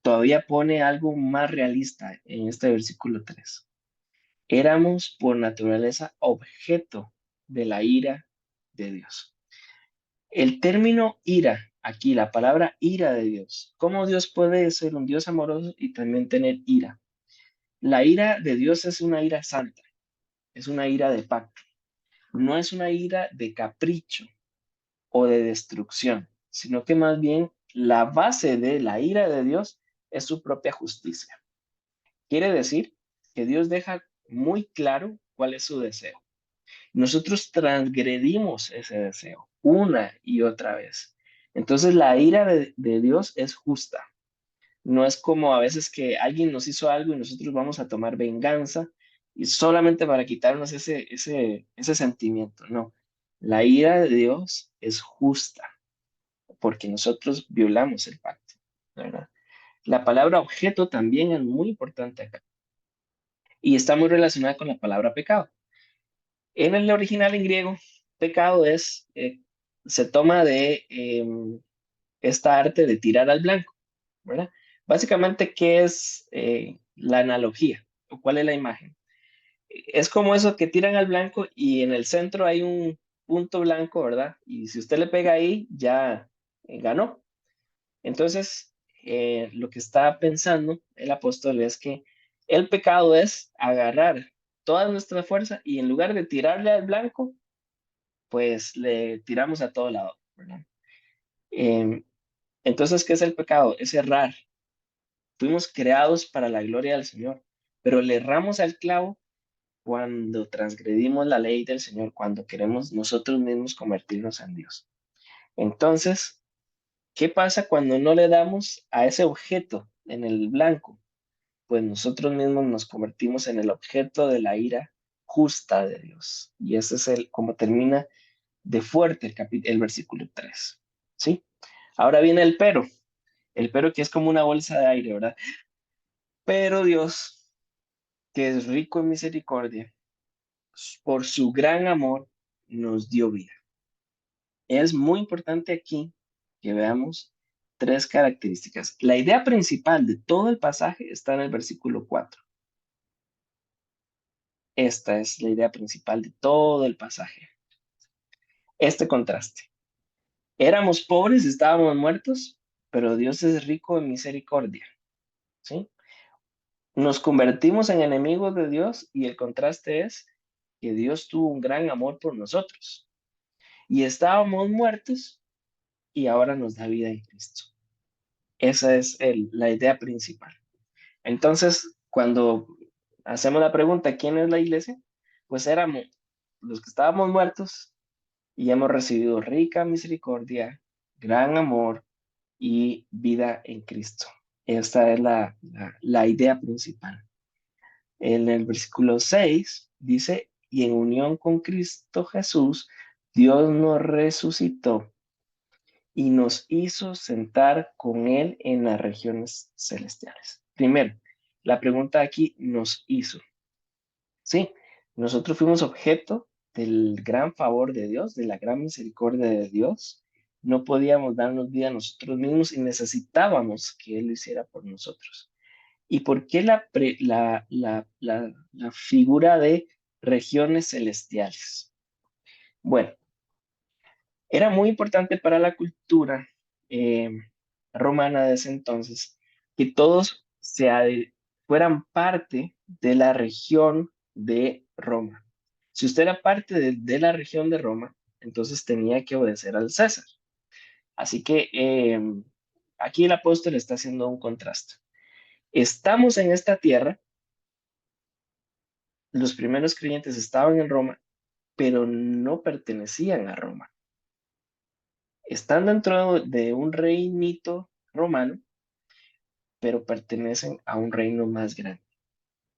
todavía pone algo más realista en este versículo 3. Éramos por naturaleza objeto de la ira de Dios. El término ira, aquí la palabra ira de Dios. ¿Cómo Dios puede ser un Dios amoroso y también tener ira? La ira de Dios es una ira santa, es una ira de pacto, no es una ira de capricho o de destrucción, sino que más bien la base de la ira de Dios es su propia justicia. Quiere decir que Dios deja muy claro cuál es su deseo. Nosotros transgredimos ese deseo una y otra vez. Entonces la ira de Dios es justa. No es como a veces que alguien nos hizo algo y nosotros vamos a tomar venganza y solamente para quitarnos ese sentimiento. No, la ira de Dios es justa porque nosotros violamos el pacto, ¿verdad? La palabra objeto también es muy importante acá y está muy relacionada con la palabra pecado. En el original en griego, pecado se toma de esta arte de tirar al blanco, ¿verdad? Básicamente, ¿qué es la analogía? ¿O cuál es la imagen? Es como eso que tiran al blanco y en el centro hay un punto blanco, ¿verdad? Y si usted le pega ahí, ya ganó. Entonces, lo que está pensando el apóstol es que el pecado es agarrar toda nuestra fuerza y en lugar de tirarle al blanco, pues le tiramos a todo lado, ¿verdad? Em, entonces, ¿qué es el pecado? Es errar. Fuimos creados para la gloria del Señor, pero le erramos al clavo cuando transgredimos la ley del Señor, cuando queremos nosotros mismos convertirnos en Dios. Entonces, ¿qué pasa cuando no le damos a ese objeto en el blanco? Pues nosotros mismos nos convertimos en el objeto de la ira justa de Dios. Y ese es como termina de fuerte el versículo 3. ¿Sí? Ahora viene el pero que es como una bolsa de aire, ¿verdad? Pero Dios, que es rico en misericordia, por su gran amor, nos dio vida. Es muy importante aquí que veamos tres características. La idea principal de todo el pasaje está en el versículo 4. Esta es la idea principal de todo el pasaje. Este contraste. Éramos pobres, estábamos muertos, pero Dios es rico en misericordia. ¿Sí? Nos convertimos en enemigos de Dios y el contraste es que Dios tuvo un gran amor por nosotros. Y estábamos muertos y ahora nos da vida en Cristo. Esa es la idea principal. Entonces, cuando hacemos la pregunta, ¿quién es la iglesia? Pues éramos los que estábamos muertos y hemos recibido rica misericordia, gran amor y vida en Cristo. Esta es la idea principal. En el versículo 6 dice, y en unión con Cristo Jesús, Dios nos resucitó y nos hizo sentar con Él en las regiones celestiales. Primero, la pregunta aquí nos hizo. Sí, nosotros fuimos objeto del gran favor de Dios, de la gran misericordia de Dios. No podíamos darnos vida a nosotros mismos y necesitábamos que Él lo hiciera por nosotros. ¿Y por qué la figura de regiones celestiales? Bueno, era muy importante para la cultura eh, romana de ese entonces que todos fueran parte de la región de Roma. Si usted era parte de la región de Roma, entonces tenía que obedecer al César. Así que aquí el apóstol está haciendo un contraste. Estamos en esta tierra, los primeros creyentes estaban en Roma, pero no pertenecían a Roma. Están dentro de un reinito romano, pero pertenecen a un reino más grande.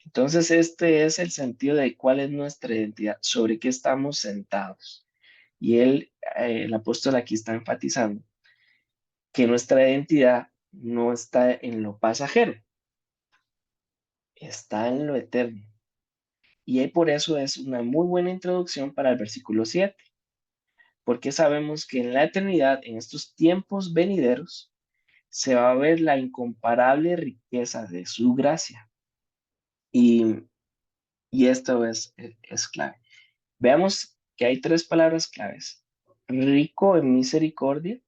Entonces, este es el sentido de cuál es nuestra identidad, sobre qué estamos sentados. Y el apóstol aquí está enfatizando que nuestra identidad no está en lo pasajero, está en lo eterno. Y ahí por eso es una muy buena introducción para el versículo 7, porque sabemos que en la eternidad, en estos tiempos venideros, se va a ver la incomparable riqueza de su gracia. Y, y esto es clave. Veamos que hay tres palabras claves. Rico en misericordia.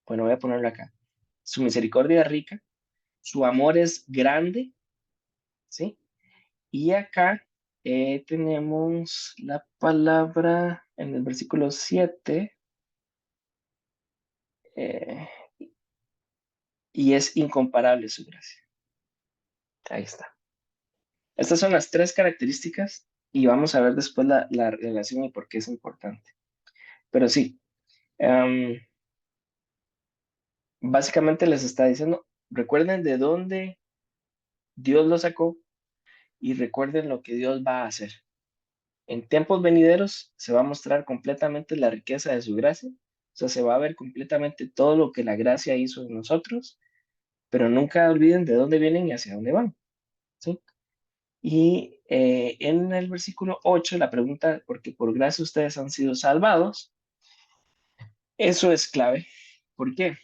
Bueno, voy a ponerlo acá. Su misericordia es rica, su amor es grande, ¿sí? Y acá tenemos la palabra en el versículo 7, eh, y es incomparable su gracia. Ahí está. Estas son las tres características y vamos a ver después la relación y por qué es importante. Pero sí, básicamente les está diciendo, recuerden de dónde Dios lo sacó y recuerden lo que Dios va a hacer. En tiempos venideros se va a mostrar completamente la riqueza de su gracia, o sea, se va a ver completamente todo lo que la gracia hizo en nosotros, pero nunca olviden de dónde vienen y hacia dónde van, ¿sí? Y en el versículo 8, la pregunta, porque por gracia ustedes han sido salvados, eso es clave. ¿Por qué?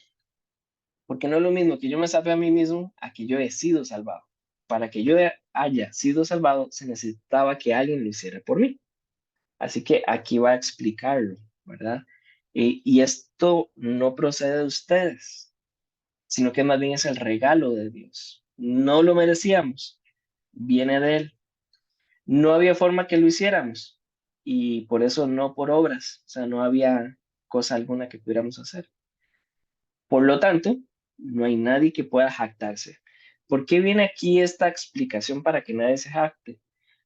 Porque no es lo mismo que yo me salve a mí mismo a que yo he sido salvado. Para que yo haya sido salvado, se necesitaba que alguien lo hiciera por mí. Así que aquí va a explicarlo, ¿verdad? Y esto no procede de ustedes, sino que más bien es el regalo de Dios. No lo merecíamos, viene de Él. No había forma que lo hiciéramos y por eso no por obras, o sea, no había cosa alguna que pudiéramos hacer. Por lo tanto, no hay nadie que pueda jactarse. ¿Por qué viene aquí esta explicación para que nadie se jacte?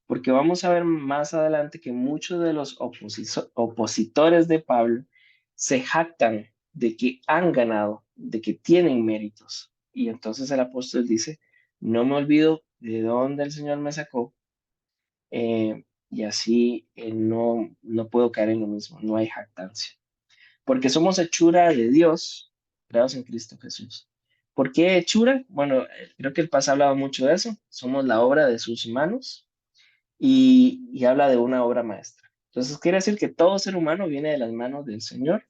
Porque vamos a ver más adelante que muchos de los opositores de Pablo se jactan de que han ganado, de que tienen méritos. Y entonces el apóstol dice, no me olvido de dónde el Señor me sacó, y así no puedo caer en lo mismo, no hay jactancia. Porque somos hechura de Dios, creados en Cristo Jesús. ¿Por qué hechura? Bueno, creo que el pasado hablaba mucho de eso. Somos la obra de sus manos y habla de una obra maestra. Entonces, quiere decir que todo ser humano viene de las manos del Señor,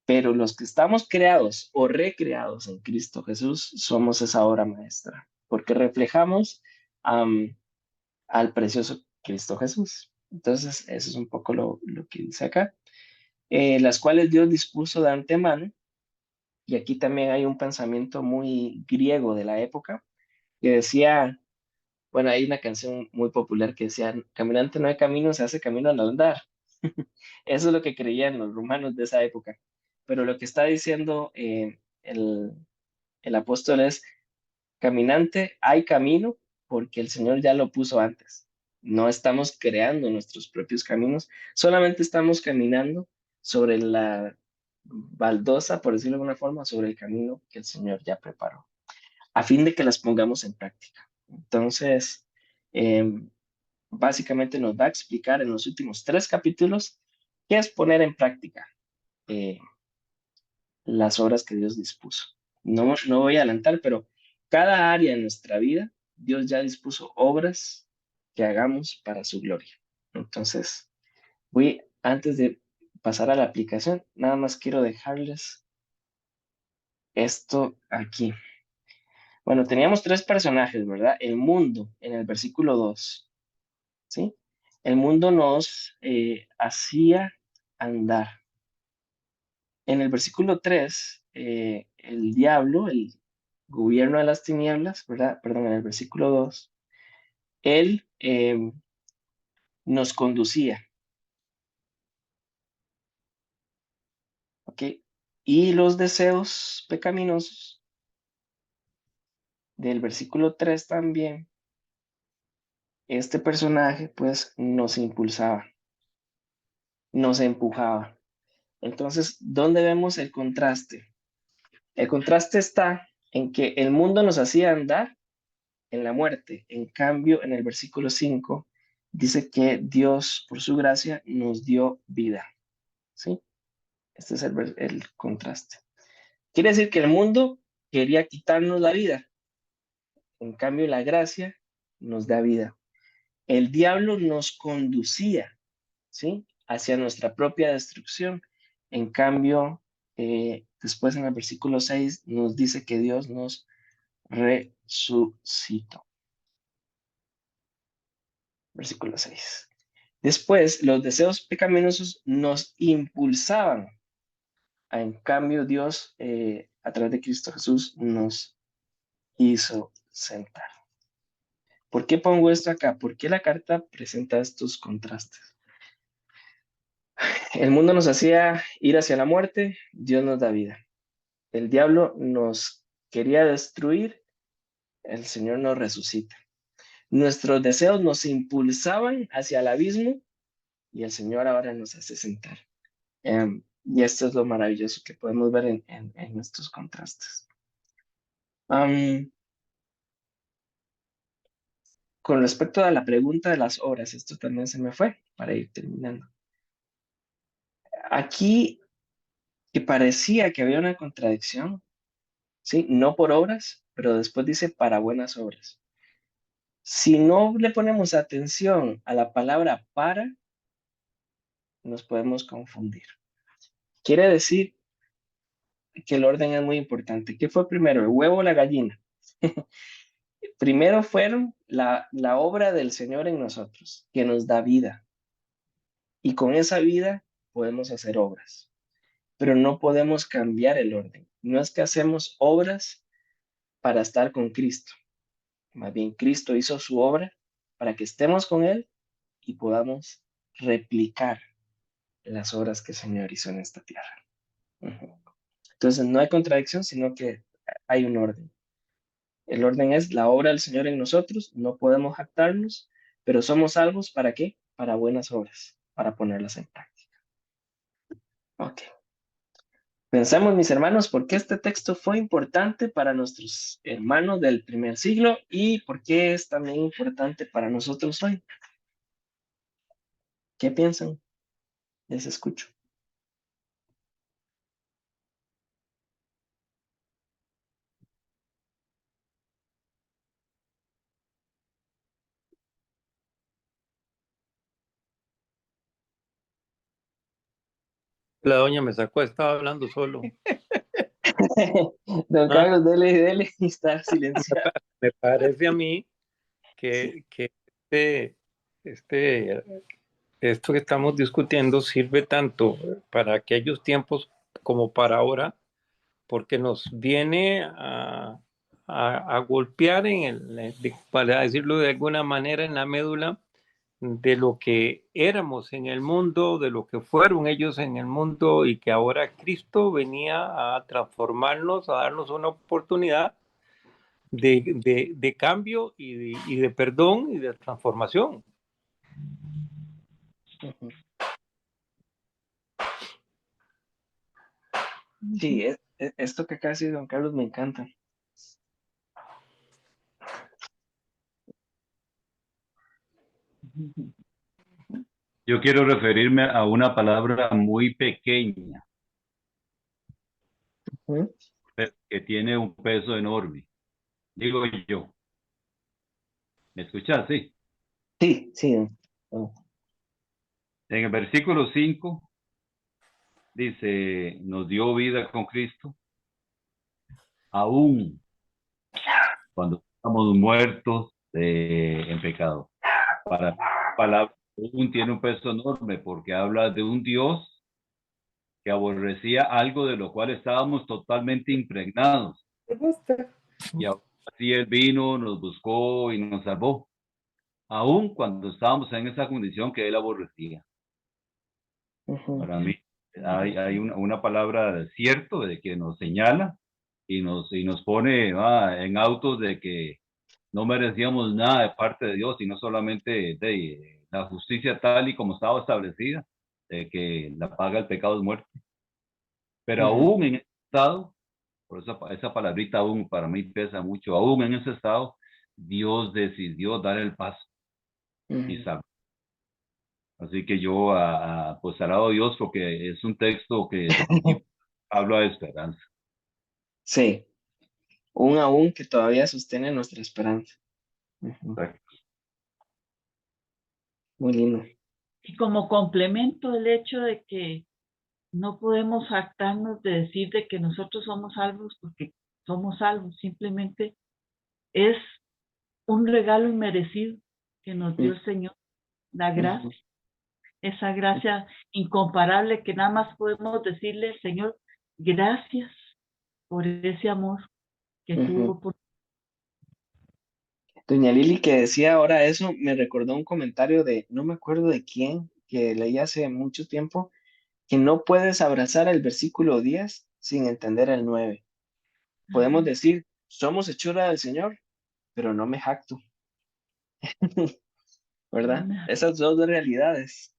pero los que estamos creados o recreados en Cristo Jesús somos esa obra maestra, porque reflejamos al precioso Cristo Jesús. Entonces, eso es un poco lo que dice acá. Las cuales Dios dispuso de antemano. Y aquí también hay un pensamiento muy griego de la época que decía, bueno, hay una canción muy popular que decía, caminante no hay camino, se hace camino al andar. Eso es lo que creían los romanos de esa época. Pero lo que está diciendo el apóstol es, caminante hay camino porque el Señor ya lo puso antes. No estamos creando nuestros propios caminos, solamente estamos caminando sobre la baldosa, por decirlo de alguna forma, sobre el camino que el Señor ya preparó, a fin de que las pongamos en práctica. Entonces, básicamente nos va a explicar en los últimos 3 capítulos qué es poner en práctica eh, las obras que Dios dispuso. No voy a adelantar, pero cada área de nuestra vida, Dios ya dispuso obras que hagamos para su gloria. Entonces, antes de pasar a la aplicación, nada más quiero dejarles esto aquí. Bueno, teníamos 3 personajes, ¿verdad? El mundo en el versículo 2, ¿sí? El mundo nos hacía andar. En el versículo 3, el diablo, el gobierno de las tinieblas, ¿verdad? Perdón, en el versículo 2, él nos conducía, ¿ok? Y los deseos pecaminosos del versículo 3 también, este personaje pues nos impulsaba, nos empujaba. Entonces, ¿dónde vemos el contraste? El contraste está en que el mundo nos hacía andar en la muerte. En cambio, en el versículo 5 dice que Dios, por su gracia, nos dio vida. ¿Sí? Este es el contraste. Quiere decir que el mundo quería quitarnos la vida. En cambio, la gracia nos da vida. El diablo nos conducía, ¿sí?, hacia nuestra propia destrucción. En cambio, después en el versículo 6 nos dice que Dios nos resucitó. Versículo 6. Después, los deseos pecaminosos nos impulsaban. En cambio, Dios, a través de Cristo Jesús, nos hizo sentar. ¿Por qué pongo esto acá? ¿Por qué la carta presenta estos contrastes? El mundo nos hacía ir hacia la muerte, Dios nos da vida. El diablo nos quería destruir, el Señor nos resucita. Nuestros deseos nos impulsaban hacia el abismo y el Señor ahora nos hace sentar. Y esto es lo maravilloso que podemos ver en estos contrastes. Con respecto a la pregunta de las obras, esto también se me fue para ir terminando. Aquí que parecía que había una contradicción, ¿sí? No por obras, pero después dice para buenas obras. Si no le ponemos atención a la palabra para, nos podemos confundir. Quiere decir que el orden es muy importante. ¿Qué fue primero, el huevo o la gallina? Primero fueron la obra del Señor en nosotros, que nos da vida. Y con esa vida podemos hacer obras. Pero no podemos cambiar el orden. No es que hacemos obras para estar con Cristo. Más bien, Cristo hizo su obra para que estemos con Él y podamos replicar las obras que el Señor hizo en esta tierra. Entonces, no hay contradicción, sino que hay un orden. El orden es la obra del Señor en nosotros, no podemos jactarnos, pero somos salvos ¿para qué? Para buenas obras, para ponerlas en práctica. Ok. Pensemos, mis hermanos, por qué este texto fue importante para nuestros hermanos del primer siglo y por qué es también importante para nosotros hoy. ¿Qué piensan? Les escucho. La doña me sacó, estaba hablando solo. Don Ah, Carlos, dele y estar silenciado. me parece a mí que esto que estamos discutiendo sirve tanto para aquellos tiempos como para ahora, porque nos viene a golpear para decirlo de alguna manera, en la médula de lo que éramos en el mundo, de lo que fueron ellos en el mundo y que ahora Cristo venía a transformarnos, a darnos una oportunidad de cambio y de perdón y de transformación. Sí, esto que acá dice don Carlos me encanta. Yo quiero referirme a una palabra muy pequeña, pero que tiene un peso enorme. Digo yo. ¿Me escuchas? Sí. Sí, sí. En el versículo 5 dice, nos dio vida con Cristo, aún cuando estamos muertos en pecado. Para palabra aún tiene un peso enorme porque habla de un Dios que aborrecía algo de lo cual estábamos totalmente impregnados. Y así Él vino, nos buscó y nos salvó, aún cuando estábamos en esa condición que Él aborrecía. Para mí hay una palabra cierto de que nos señala y nos pone en autos de que no merecíamos nada de parte de Dios, sino solamente de la justicia tal y como estaba establecida, de que la paga el pecado es muerte. Pero aún en ese estado, por esa palabrita aún para mí pesa mucho, aún en ese estado, Dios decidió dar el paso y Ujú. sabe. Así que yo, pues alabo a Dios porque es un texto que definitivamente habla de esperanza. Sí, un aún que todavía sostiene nuestra esperanza. Ujú. Muy lindo. Y como complemento el hecho de que no podemos jactarnos de decir de que nosotros somos salvos porque somos salvos, simplemente es un regalo inmerecido que nos dio el Señor, la Ujú. gracia, esa gracia incomparable que nada más podemos decirle, Señor, gracias por ese amor que Ujú. tuvo por Doña Lili que decía ahora eso, me recordó un comentario de, no me acuerdo de quién, que leí hace mucho tiempo, que no puedes abrazar el versículo 10 sin entender el 9. Podemos decir, somos hechura del Señor, pero no me jacto, ¿verdad? Esas dos realidades.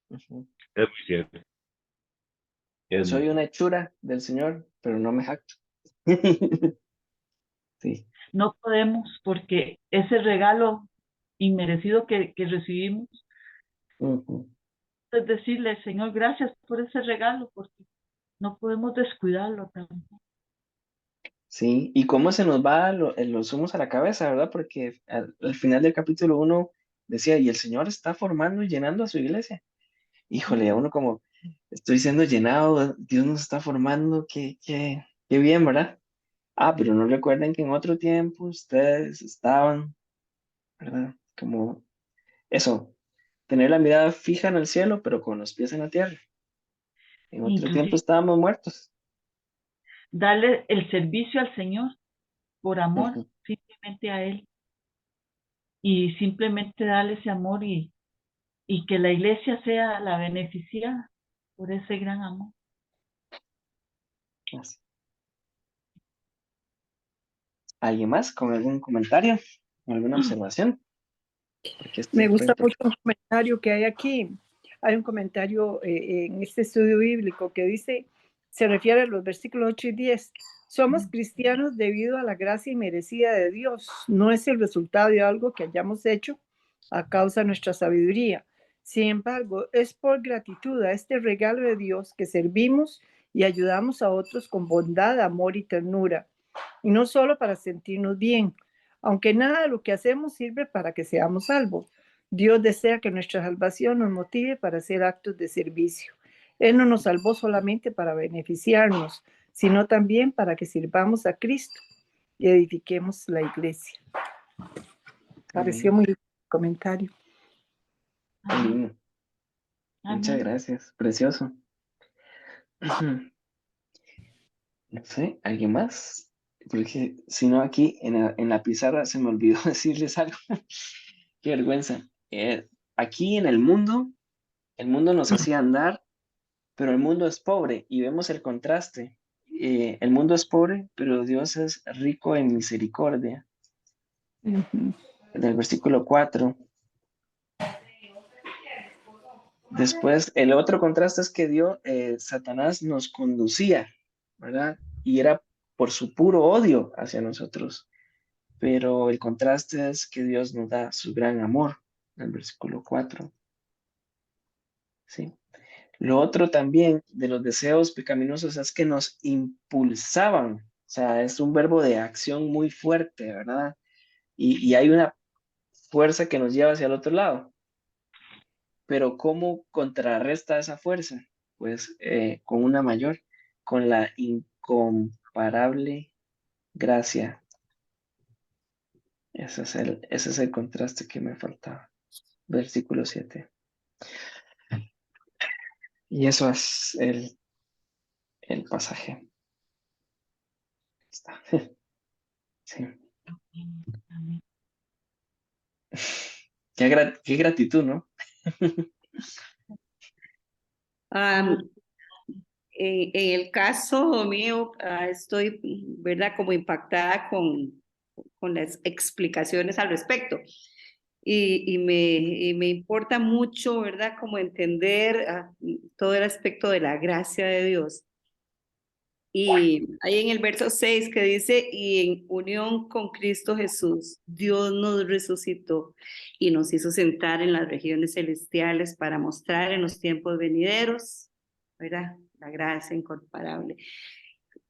Ujú. Es muy cierto. Es muy Soy una cierto. hechura del Señor, pero no me jacto. Sí. No podemos porque ese regalo inmerecido que recibimos Ujú. es decirle, Señor, gracias por ese regalo, porque no podemos descuidarlo tampoco. Sí, y cómo se nos va los humos a la cabeza, ¿verdad? Porque al final del capítulo 1 decía, y el Señor está formando y llenando a su iglesia. Híjole, a uno como, estoy siendo llenado, Dios nos está formando, qué bien, ¿verdad? Ah, pero no recuerden que en otro tiempo ustedes estaban, ¿verdad? Como eso, tener la mirada fija en el cielo, pero con los pies en la tierra. En otro tiempo Inclusive estábamos muertos. darle el servicio al Señor por amor Ujú. simplemente a Él y simplemente darle ese amor y que la iglesia sea la beneficiada por ese gran amor. Así. ¿Alguien más con algún comentario o alguna observación? Porque Me este gusta cuento. mucho un comentario que hay aquí. Hay un comentario en este estudio bíblico que dice, se refiere a los versículos 8 y 10. Somos cristianos debido a la gracia inmerecida de Dios. No es el resultado de algo que hayamos hecho a causa de nuestra sabiduría. Sin embargo, es por gratitud a este regalo de Dios que servimos y ayudamos a otros con bondad, amor y ternura. Y no solo para sentirnos bien, aunque nada de lo que hacemos sirve para que seamos salvos. Dios desea que nuestra salvación nos motive para hacer actos de servicio. Él no nos salvó solamente para beneficiarnos, sino también para que sirvamos a Cristo y edifiquemos la iglesia. Pareció Amén. muy comentario. Qué lindo. Muchas Amén. gracias. Precioso. No sé, ¿alguien más? Porque si no, aquí en la pizarra se me olvidó decirles algo. Qué vergüenza. Aquí en el mundo nos hacía andar, pero el mundo es pobre y vemos el contraste. El mundo es pobre, pero Dios es rico en misericordia. Ujú. En el versículo 4. Después, el otro contraste es que Satanás nos conducía, ¿verdad? Y era por su puro odio hacia nosotros. Pero el contraste es que Dios nos da su gran amor, en el versículo 4. ¿Sí? Lo otro también de los deseos pecaminosos es que nos impulsaban, o sea, es un verbo de acción muy fuerte, ¿verdad? Y hay una fuerza que nos lleva hacia el otro lado. Pero ¿cómo contrarresta esa fuerza? Pues con una mayor, con la incomparable gracia. Ese es el contraste que me faltaba. Versículo 7. Y eso es el pasaje. Está. Sí. Amén. Qué gratitud, ¿no? Am, en el caso mío, estoy, ¿verdad? Como impactada con las explicaciones al respecto. Y me importa mucho, ¿verdad? Como entender todo el aspecto de la gracia de Dios. Y ahí en el verso 6 que dice, y en unión con Cristo Jesús, Dios nos resucitó y nos hizo sentar en las regiones celestiales para mostrar en los tiempos venideros, ¿verdad? La gracia incomparable.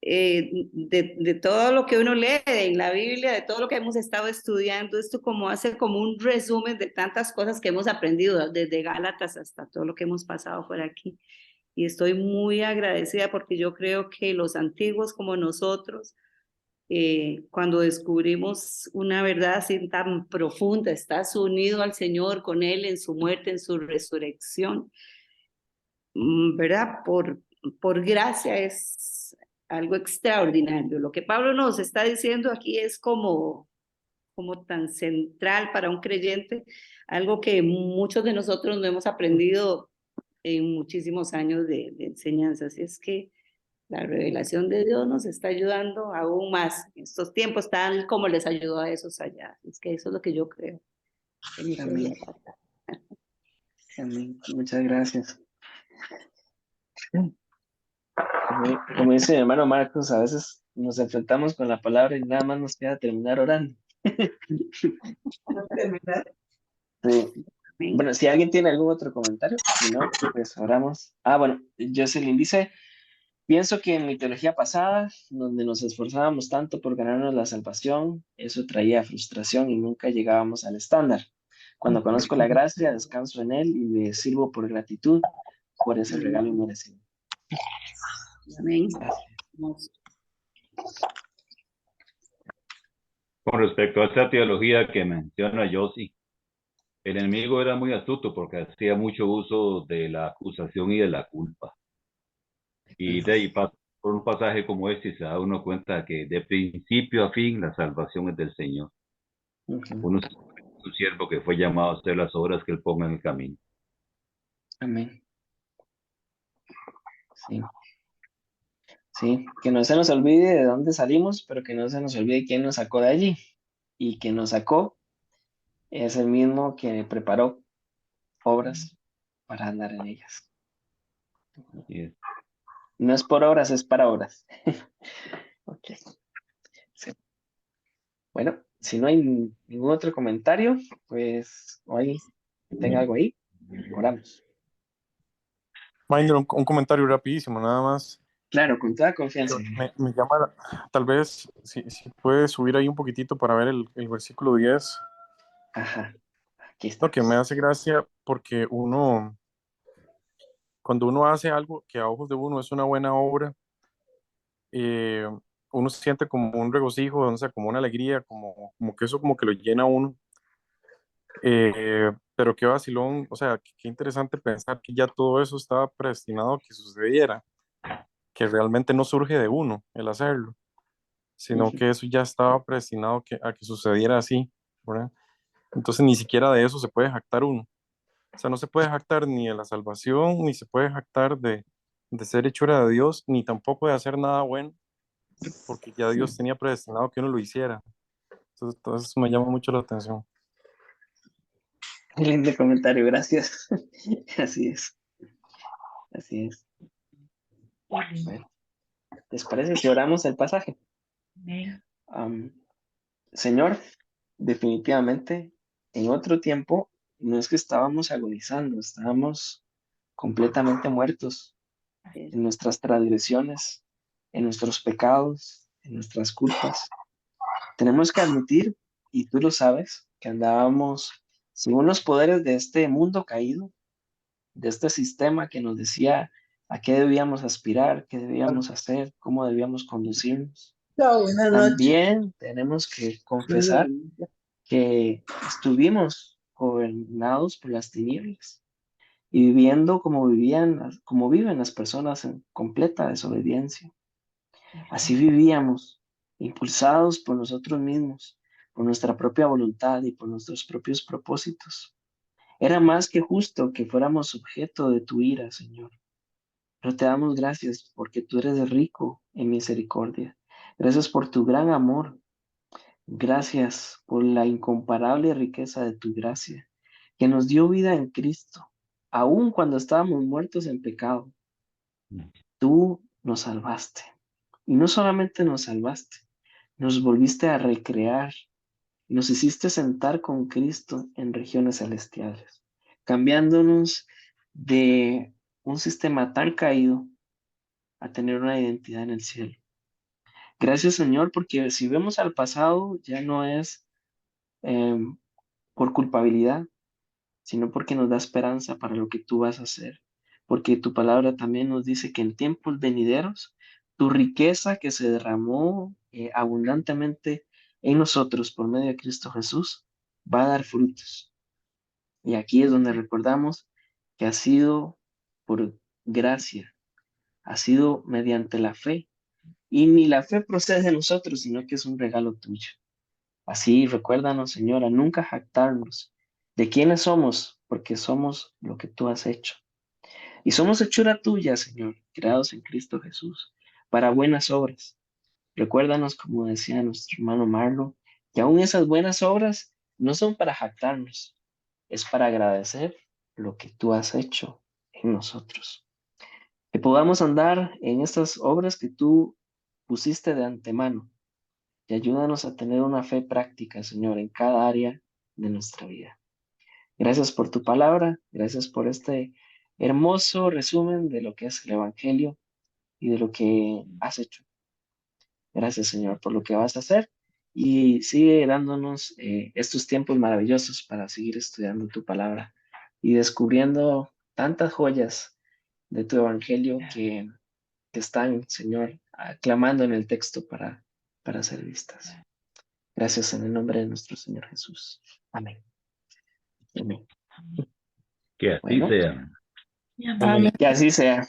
De todo lo que uno lee en la Biblia, de todo lo que hemos estado estudiando, esto como hace como un resumen de tantas cosas que hemos aprendido, desde Gálatas hasta todo lo que hemos pasado por aquí. Y estoy muy agradecida porque yo creo que los antiguos como nosotros, cuando descubrimos una verdad así tan profunda, estás unido al Señor con Él en su muerte, en su resurrección, ¿verdad? Por gracia es algo extraordinario. Lo que Pablo nos está diciendo aquí es como tan central para un creyente, algo que muchos de nosotros no hemos aprendido en muchísimos años de enseñanza. Así es que la revelación de Dios nos está ayudando aún más en estos tiempos, tal como les ayudó a esos allá. Es que eso es lo que yo creo. Amén. Amén. Muchas gracias. Como dice mi hermano Marcos, a veces nos enfrentamos con la palabra y nada más nos queda terminar orando. Sí. Bueno, si alguien tiene algún otro comentario, si no, pues oramos. Bueno, Jocelyn dice, pienso que en mi teología pasada, donde nos esforzábamos tanto por ganarnos la salvación, eso traía frustración y nunca llegábamos al estándar. Cuando conozco la gracia, descanso en él y le sirvo por gratitud por ese regalo inmerecido. Amén. Con respecto a esta teología que menciona Yossi, el enemigo era muy astuto porque hacía mucho uso de la acusación y de la culpa. Y de ahí pasa por un pasaje como este y se da uno cuenta que de principio a fin la salvación es del Señor. Uno es un siervo que fue llamado a hacer las obras que él ponga en el camino. Amén. Sí. Sí, que no se nos olvide de dónde salimos, pero que no se nos olvide quién nos sacó de allí. Y quien nos sacó es el mismo que preparó obras para andar en ellas. Y No es por obras, es para obras. Ok. Sí. Bueno, si no hay ningún otro comentario, pues, o alguien que tenga algo ahí, oramos. Minor, un comentario rapidísimo, nada más. Claro, con toda confianza. Me llama, tal vez, si puedes subir ahí un poquitito para ver el versículo 10. Ajá, aquí está. Lo que me hace gracia porque cuando uno hace algo que a ojos de uno es una buena obra, eh, uno siente como un regocijo, o sea, como una alegría, como que eso como que lo llena a uno. Pero qué vacilón, o sea, qué interesante pensar que ya todo eso estaba predestinado a que sucediera, que realmente no surge de uno el hacerlo, sino que eso ya estaba predestinado a que sucediera así, ¿verdad? Entonces ni siquiera de eso se puede jactar uno. O sea, no se puede jactar ni de la salvación, ni se puede jactar de ser hechura de Dios, ni tampoco de hacer nada bueno, porque ya Dios tenía predestinado que uno lo hiciera. Entonces me llama mucho la atención. Qué lindo comentario, gracias. Así es. Así es. Bueno, ¿les parece si oramos el pasaje? Señor, definitivamente, en otro tiempo, no es que estábamos agonizando, estábamos completamente muertos en nuestras transgresiones, en nuestros pecados, en nuestras culpas. Tenemos que admitir, y tú lo sabes, que andábamos según los poderes de este mundo caído, de este sistema que nos decía a qué debíamos aspirar, qué debíamos hacer, cómo debíamos conducirnos. También tenemos que confesar que estuvimos gobernados por las tinieblas y viviendo como como viven las personas en completa desobediencia. Así vivíamos, impulsados por nosotros mismos, por nuestra propia voluntad y por nuestros propios propósitos. Era más que justo que fuéramos objeto de tu ira, Señor. Pero te damos gracias porque tú eres rico en misericordia. Gracias por tu gran amor. Gracias por la incomparable riqueza de tu gracia, que nos dio vida en Cristo, aun cuando estábamos muertos en pecado. Tú nos salvaste. Y no solamente nos salvaste, nos volviste a recrear, nos hiciste sentar con Cristo en regiones celestiales, cambiándonos de un sistema tan caído a tener una identidad en el cielo. Gracias, Señor, porque si vemos al pasado, ya no es por culpabilidad, sino porque nos da esperanza para lo que tú vas a hacer. Porque tu palabra también nos dice que en tiempos venideros, tu riqueza que se derramó abundantemente en nosotros por medio de Cristo Jesús, va a dar frutos. Y aquí es donde recordamos que ha sido por gracia, ha sido mediante la fe. Y ni la fe procede de nosotros, sino que es un regalo tuyo. Así, recuérdanos, Señor, a nunca jactarnos de quiénes somos, porque somos lo que tú has hecho. Y somos hechura tuya, Señor, creados en Cristo Jesús, para buenas obras. Recuérdanos, como decía nuestro hermano Marlo, que aún esas buenas obras no son para jactarnos, es para agradecer lo que tú has hecho en nosotros. Que podamos andar en estas obras que tú pusiste de antemano y ayúdanos a tener una fe práctica, Señor, en cada área de nuestra vida. Gracias por tu palabra, gracias por este hermoso resumen de lo que es el Evangelio y de lo que has hecho. Gracias, Señor, por lo que vas a hacer y sigue dándonos estos tiempos maravillosos para seguir estudiando tu palabra y descubriendo tantas joyas de tu Evangelio que están, Señor, clamando en el texto para ser vistas. Gracias en el nombre de nuestro Señor Jesús. Amén. Amén. Que así Bueno, sea. Y amén. Amén. que así sea.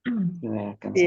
Mm. Que me alcance.